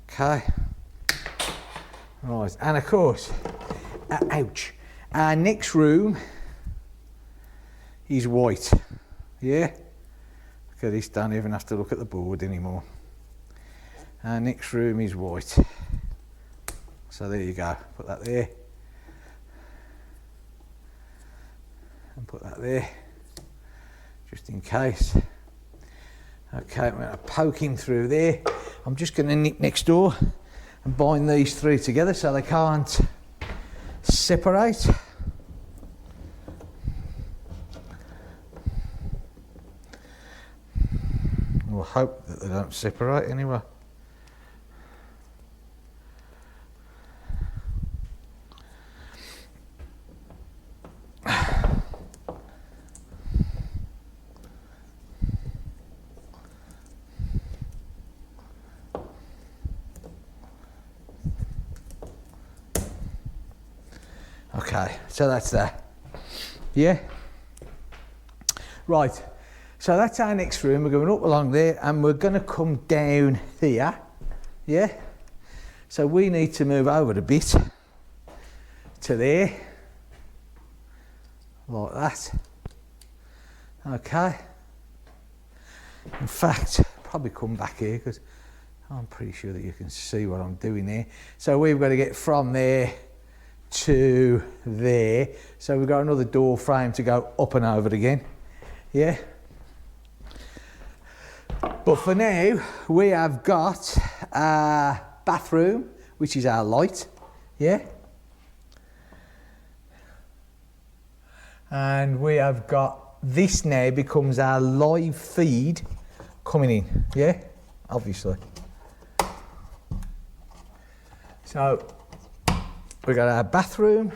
S1: Okay. Right, and of course, ouch, our next room is white, yeah? Look at this, don't even have to look at the board anymore. Our next room is white. So there you go, put that there. And put that there, just in case. Okay, I'm going to poke him through there. I'm just going to nip next door and bind these three together so they can't separate. We'll hope that they don't separate anyway. Okay, so that's that. Yeah? Right, so that's our next room. We're going up along there and we're going to come down here. Yeah? So we need to move over a bit to there. Like that. Okay. In fact, probably come back here because I'm pretty sure that you can see what I'm doing there. So we've got to get from there to there. So we've got another door frame to go up and over again. Yeah. But for now, we have got a bathroom, which is our light. Yeah. And we have got this now becomes our live feed coming in. Yeah. Obviously. So we got our bathroom.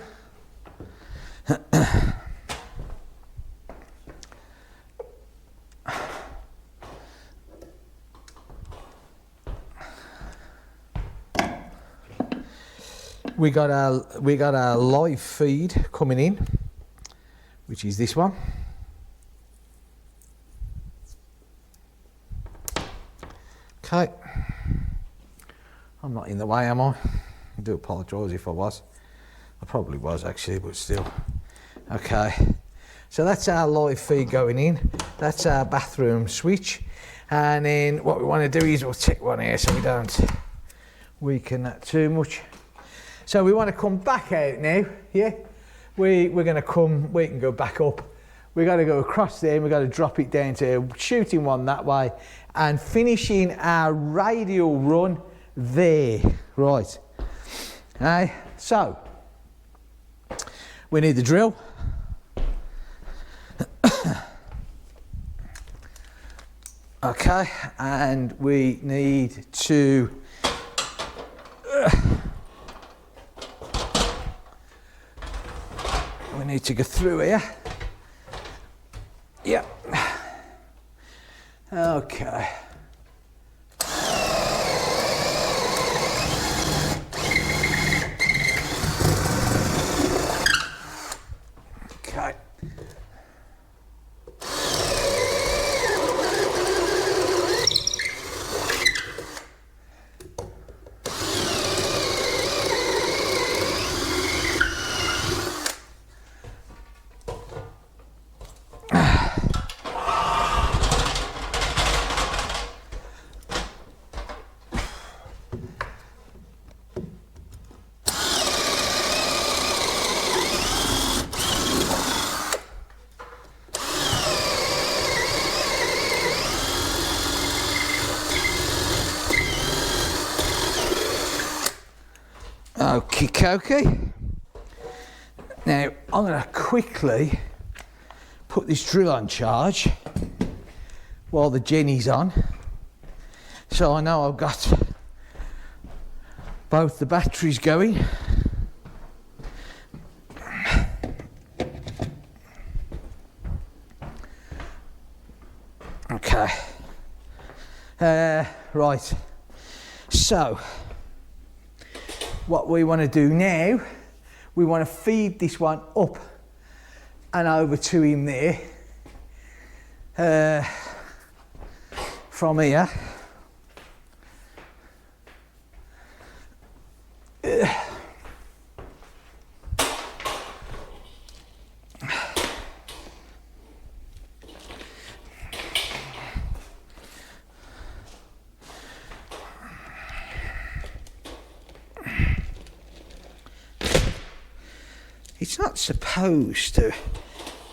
S1: we got our live feed coming in, which is this one. Okay. I'm not in the way, am I? I do apologise if I was. I probably was actually, but still. Okay, so that's our live feed going in. That's our bathroom switch. And then what we want to do is we'll take one here so we don't weaken that too much. So we want to come back out now, yeah? We're going to come, we can go back up. We've got to go across there and we've got to drop it down to shooting one that way and finishing our radial run there. Right. Okay, so we need the drill. Okay, and we need to go through here. Yeah. Okay. Okay. Okay. Now I'm going to quickly put this drill on charge while the Jenny's on, so I know I've got both the batteries going. Okay. Right. So what we want to do now, we want to feed this one up and over to him there from here. It's not supposed to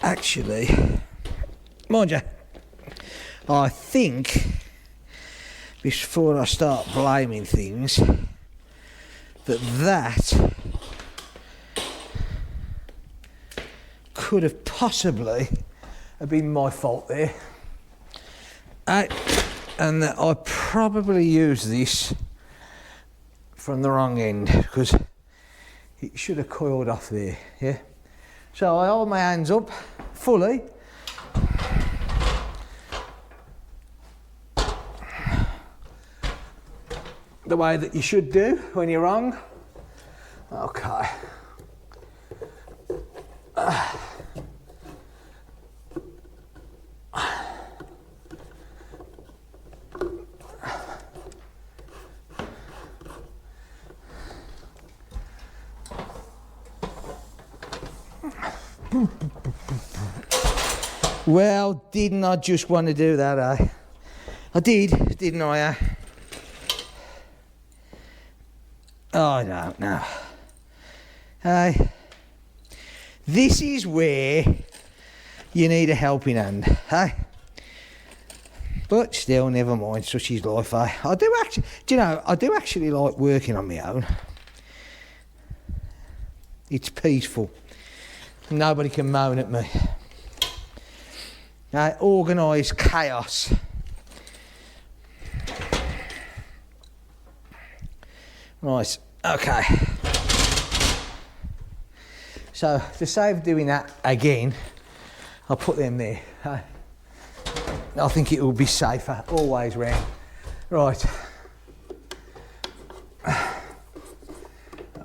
S1: actually, mind you, I think before I start blaming things, that could have possibly have been my fault there. And that I probably used this from the wrong end, because it should have coiled off there, yeah? So I hold my hands up fully. The way that you should do when you're wrong. Okay. Well, didn't I just want to do that, eh? I did, didn't I? Oh, I don't know. Hey, this is where you need a helping hand, hey? But still, never mind, such is life, eh? I do actually like working on my own. It's peaceful. Nobody can moan at me. Organised chaos. Right, okay. So, to save doing that again, I'll put them there. I think it will be safer, always round. Right.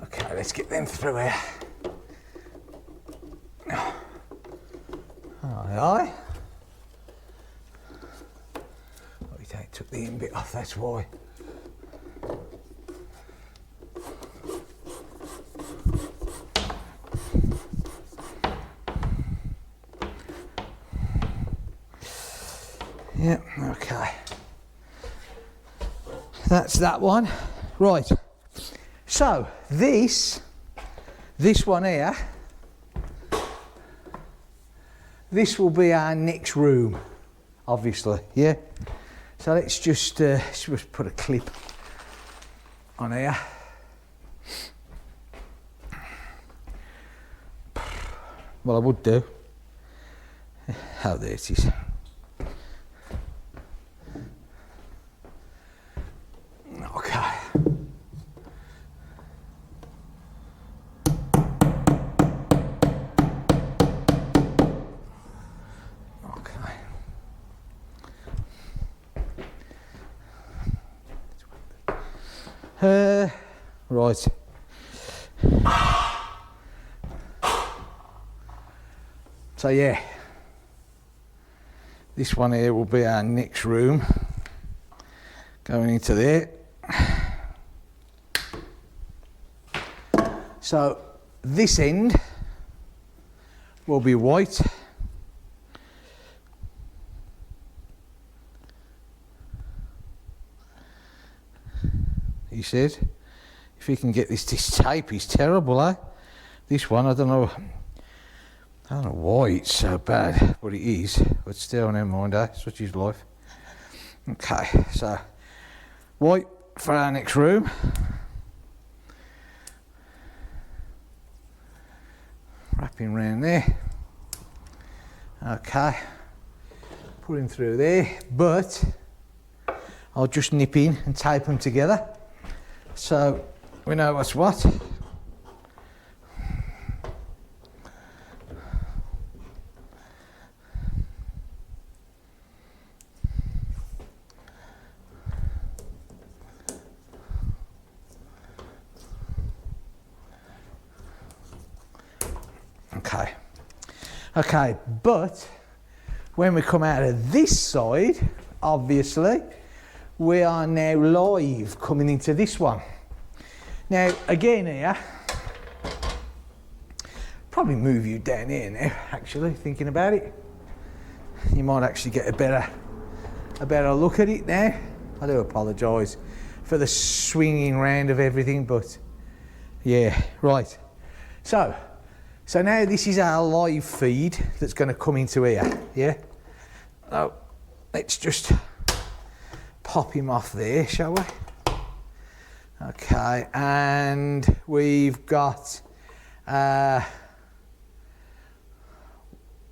S1: Okay, let's get them through here. Aye. I took the in bit off, that's why. Yeah, okay. That's that one. Right. So, this one here, this will be our next room, obviously, yeah? So let's just put a clip on here. Well, I would do. Oh, there it is. Okay. Right. So yeah, this one here will be our next room. Going into there. So this end will be white. He said, if he can get this tape is terrible, eh? This one, I don't know why it's so bad, but it is. But still, never mind, eh? Such is life. Okay, so white for our next room. Wrapping round there. Okay, put him through there, but I'll just nip in and tape them together so we know what's what. Okay, but when we come out of this side, obviously, we are now live coming into this one. Now, again here, probably move you down here now, actually, thinking about it. You might actually get a better look at it now. I do apologise for the swinging round of everything, but yeah, right. So now this is our live feed that's going to come into here, yeah? So let's just pop him off there, shall we? Okay, and we've got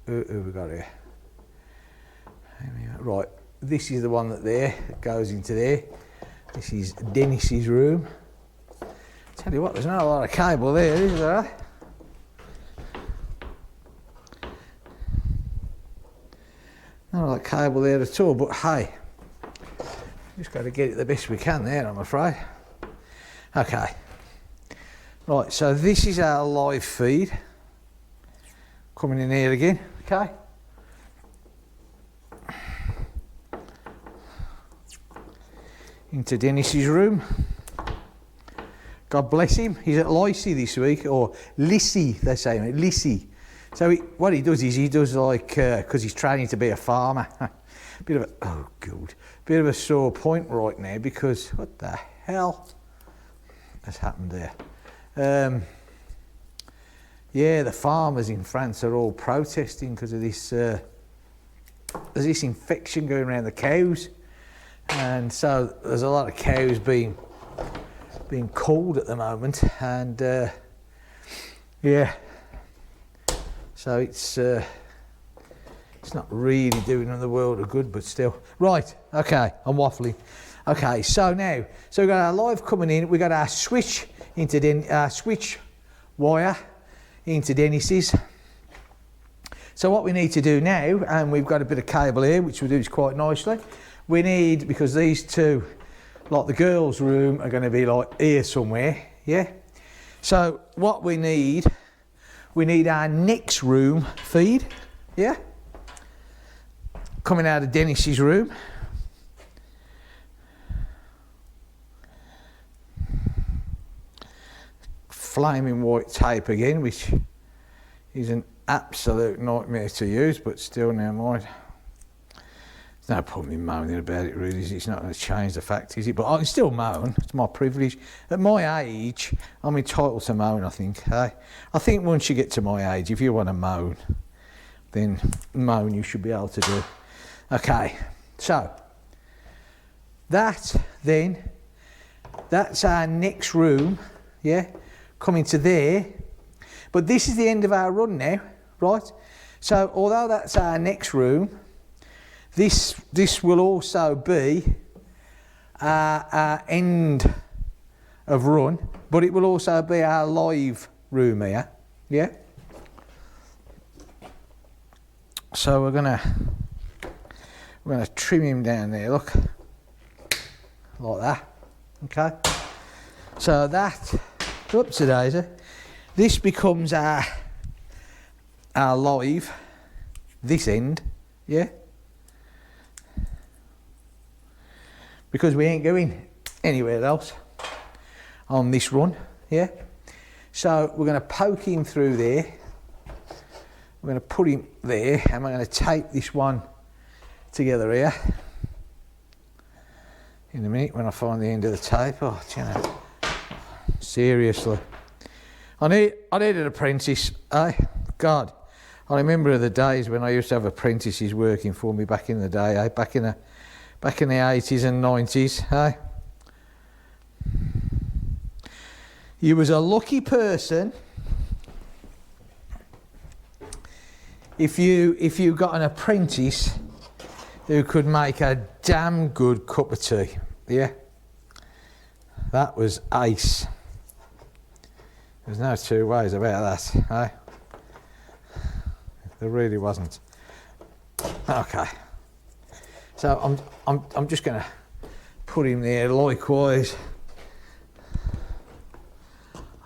S1: who we got here? Right, this is the one that goes into there. This is Dennis's room. Tell you what, there's not a lot of cable there, is there? Not a lot of cable there at all, but hey, just got to get it the best we can there, I'm afraid. Okay, right, so this is our live feed coming in here again, okay? Into Dennis's room. God bless him. He's at Lissy this week, or Lissy, they say, Lissy. So what he does is he does like, because he's training to be a farmer. Bit of a sore point right now because what the hell has happened there? Yeah, the farmers in France are all protesting because of this. There's this infection going around the cows, and so there's a lot of cows being culled at the moment, and yeah, so it's not really doing them the world of good, but still. Right, okay, I'm waffling. Okay, so now, we've got our live coming in, we've got our switch into switch wire into Dennis's. So what we need to do now, and we've got a bit of cable here, which we'll do quite nicely. We need, because these two, like the girls' room, are going to be like here somewhere, yeah? So what we need our next room feed, yeah? Coming out of Dennis's room. Flaming white tape again, which is an absolute nightmare to use, but still, never mind. There's no point in moaning about it, really. It's not going to change the fact, is it? But I can still moan. It's my privilege. At my age, I'm entitled to moan, I think. I think once you get to my age, if you want to moan, then moan you should be able to do. Okay, so that's our next room, yeah, coming to there. But this is the end of our run now, right? So although that's our next room, this will also be our end of run, but it will also be our live room here, yeah? So we're gonna trim him down there, look, like that, okay? So that, oops, daisy, this becomes our live, this end, yeah? Because we ain't going anywhere else on this run, yeah? So we're going to poke him through there. We're going to put him there, and we're going to tape this one together here. In a minute, when I find the end of the tape. Oh, you know, seriously. I needed an apprentice, God. I remember the days when I used to have apprentices working for me back in the day, back in the 80s and 90s, You was a lucky person if you got an apprentice who could make a damn good cup of tea, yeah? That was ace. There's no two ways about that, There really wasn't. Okay. So I'm just going to put him there likewise.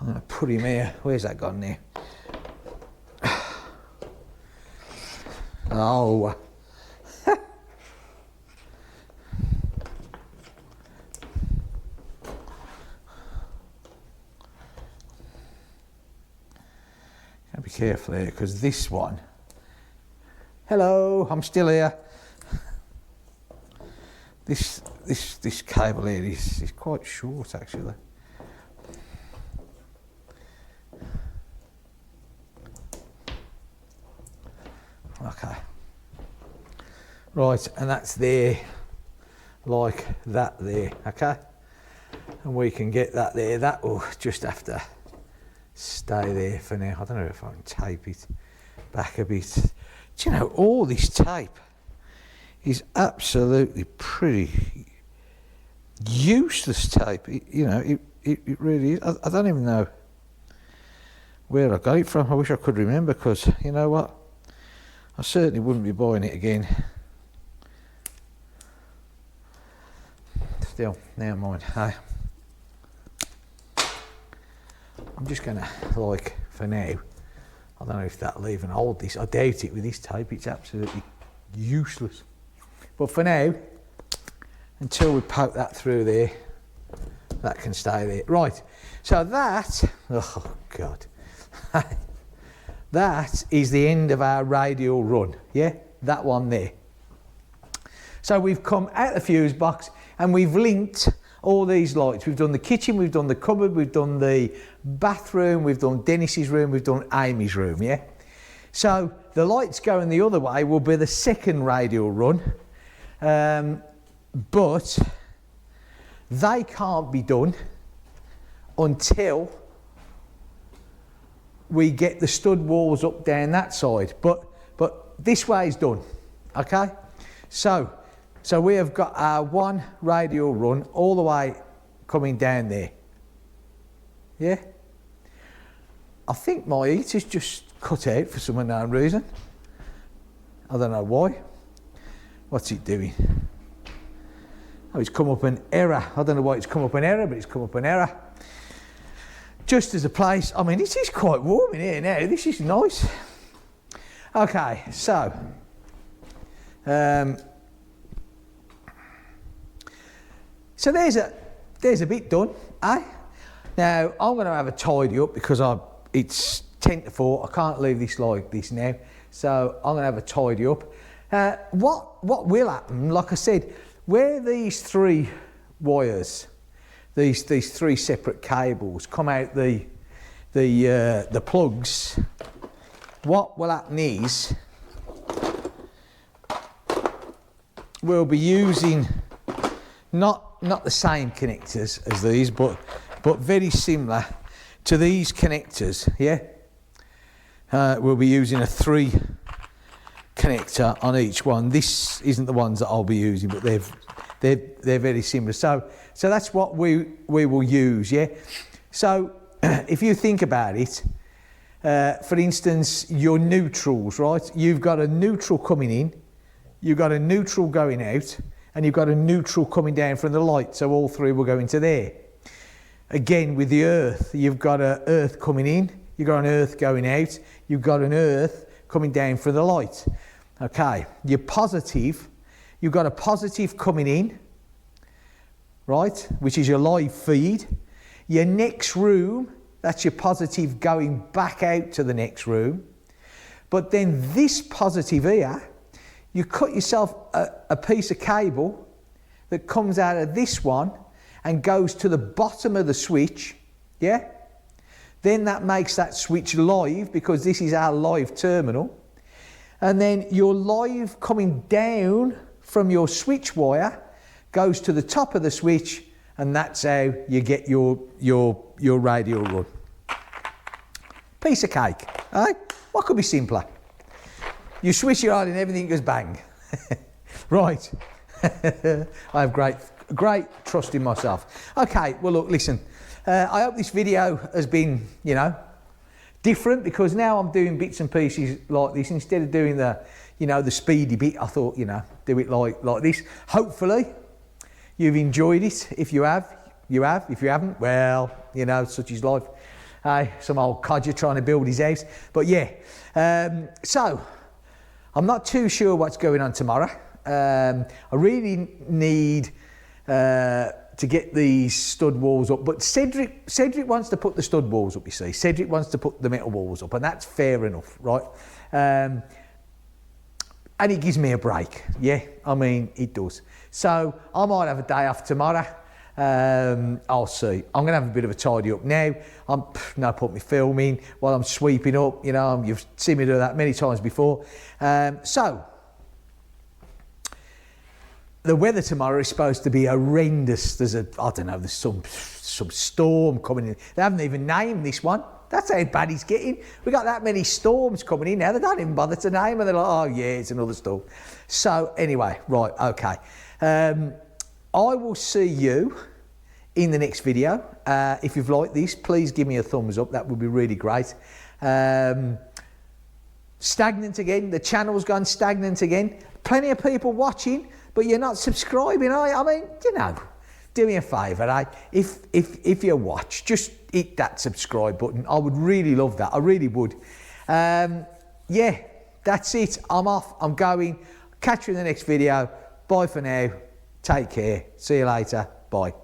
S1: I'm going to put him here. Where's that gone now? Oh. Gotta be careful here, because this one. Hello, I'm still here. This cable here is quite short, actually. Okay. Right, and that's there like that there, okay? And we can get that there. That will just have to stay there for now. I don't know if I can tape it back a bit. Do you know, all this tape is absolutely pretty useless tape. It really is. I don't even know where I got it from. I wish I could remember, because you know what? I certainly wouldn't be buying it again. Still, never mind. Hey, I'm just gonna, like, for now, I don't know if that'll even hold this. I doubt it with this tape. It's absolutely useless. But for now, until we poke that through there, that can stay there. Right, so that, oh God, that is the end of our radial run, yeah? That one there. So we've come out the fuse box and we've linked all these lights. We've done the kitchen, we've done the cupboard, we've done the bathroom, we've done Dennis's room, we've done Amy's room, yeah? So the lights going the other way will be the second radial run, but they can't be done until we get the stud walls up down that side. But this way is done, okay? So we have got our one radial run all the way coming down there. Yeah? I think my heater's just cut out for some unknown reason. I don't know why. What's it doing? Oh, it's come up an error. I don't know why it's come up an error, but it's come up an error. Just as a place, I mean, it is quite warm in here now. This is nice. Okay, so so there's a bit done, eh? Now I'm going to have a tidy up because it's 10 to 4. I can't leave this like this now, so I'm going to have a tidy up. What will happen? Like I said, where these three wires, these three separate cables come out the plugs, what will happen is we'll be using not the same connectors as these, but very similar to these connectors, yeah? We'll be using a 3 connector on each one. This isn't the ones that I'll be using, but they're very similar. So that's what we will use, yeah? So if you think about it, for instance, your neutrals, right? You've got a neutral coming in, you've got a neutral going out, and you've got a neutral coming down from the light, so all 3 will go into there. Again, with the earth, you've got an earth coming in, you've got an earth going out, you've got an earth coming down from the light. Okay, your positive, you've got a positive coming in, right, which is your live feed. Your next room, that's your positive going back out to the next room. But then this positive here, you cut yourself a piece of cable that comes out of this one and goes to the bottom of the switch, yeah? Then that makes that switch live because this is our live terminal. And then your live coming down from your switch wire goes to the top of the switch, and that's how you get your radial run. Piece of cake, eh? What could be simpler? You switch it on and everything goes bang. Right. I have great trust in myself. Okay, well look, listen. I hope this video has been, different, because now I'm doing bits and pieces like this instead of doing the speedy bit. I thought, do it like this. Hopefully, you've enjoyed it. If you have, you have. If you haven't, well, such is life. Some old codger trying to build his house. But yeah, so I'm not too sure what's going on tomorrow. I really need to get these stud walls up, but Cedric wants to put the stud walls up, you see. Cedric wants to put the metal walls up, and that's fair enough, right? And it gives me a break, yeah? I mean, it does. So I might have a day off tomorrow. I'll see. I'm going to have a bit of a tidy up now. I'm no point me filming while I'm sweeping up, you've seen me do that many times before. So the weather tomorrow is supposed to be horrendous. There's some storm coming in. They haven't even named this one. That's how bad it's getting. We got that many storms coming in now. They don't even bother to name them. They're like, oh yeah, it's another storm. So anyway, right, okay. I will see you in the next video. If you've liked this, please give me a thumbs up. That would be really great. Stagnant again. The channel's gone stagnant again. Plenty of people watching, but you're not subscribing. I mean, do me a favour, eh? If you watch, just hit that subscribe button. I would really love that. I really would. Yeah, that's it. I'm off. I'm going. Catch you in the next video. Bye for now. Take care. See you later. Bye.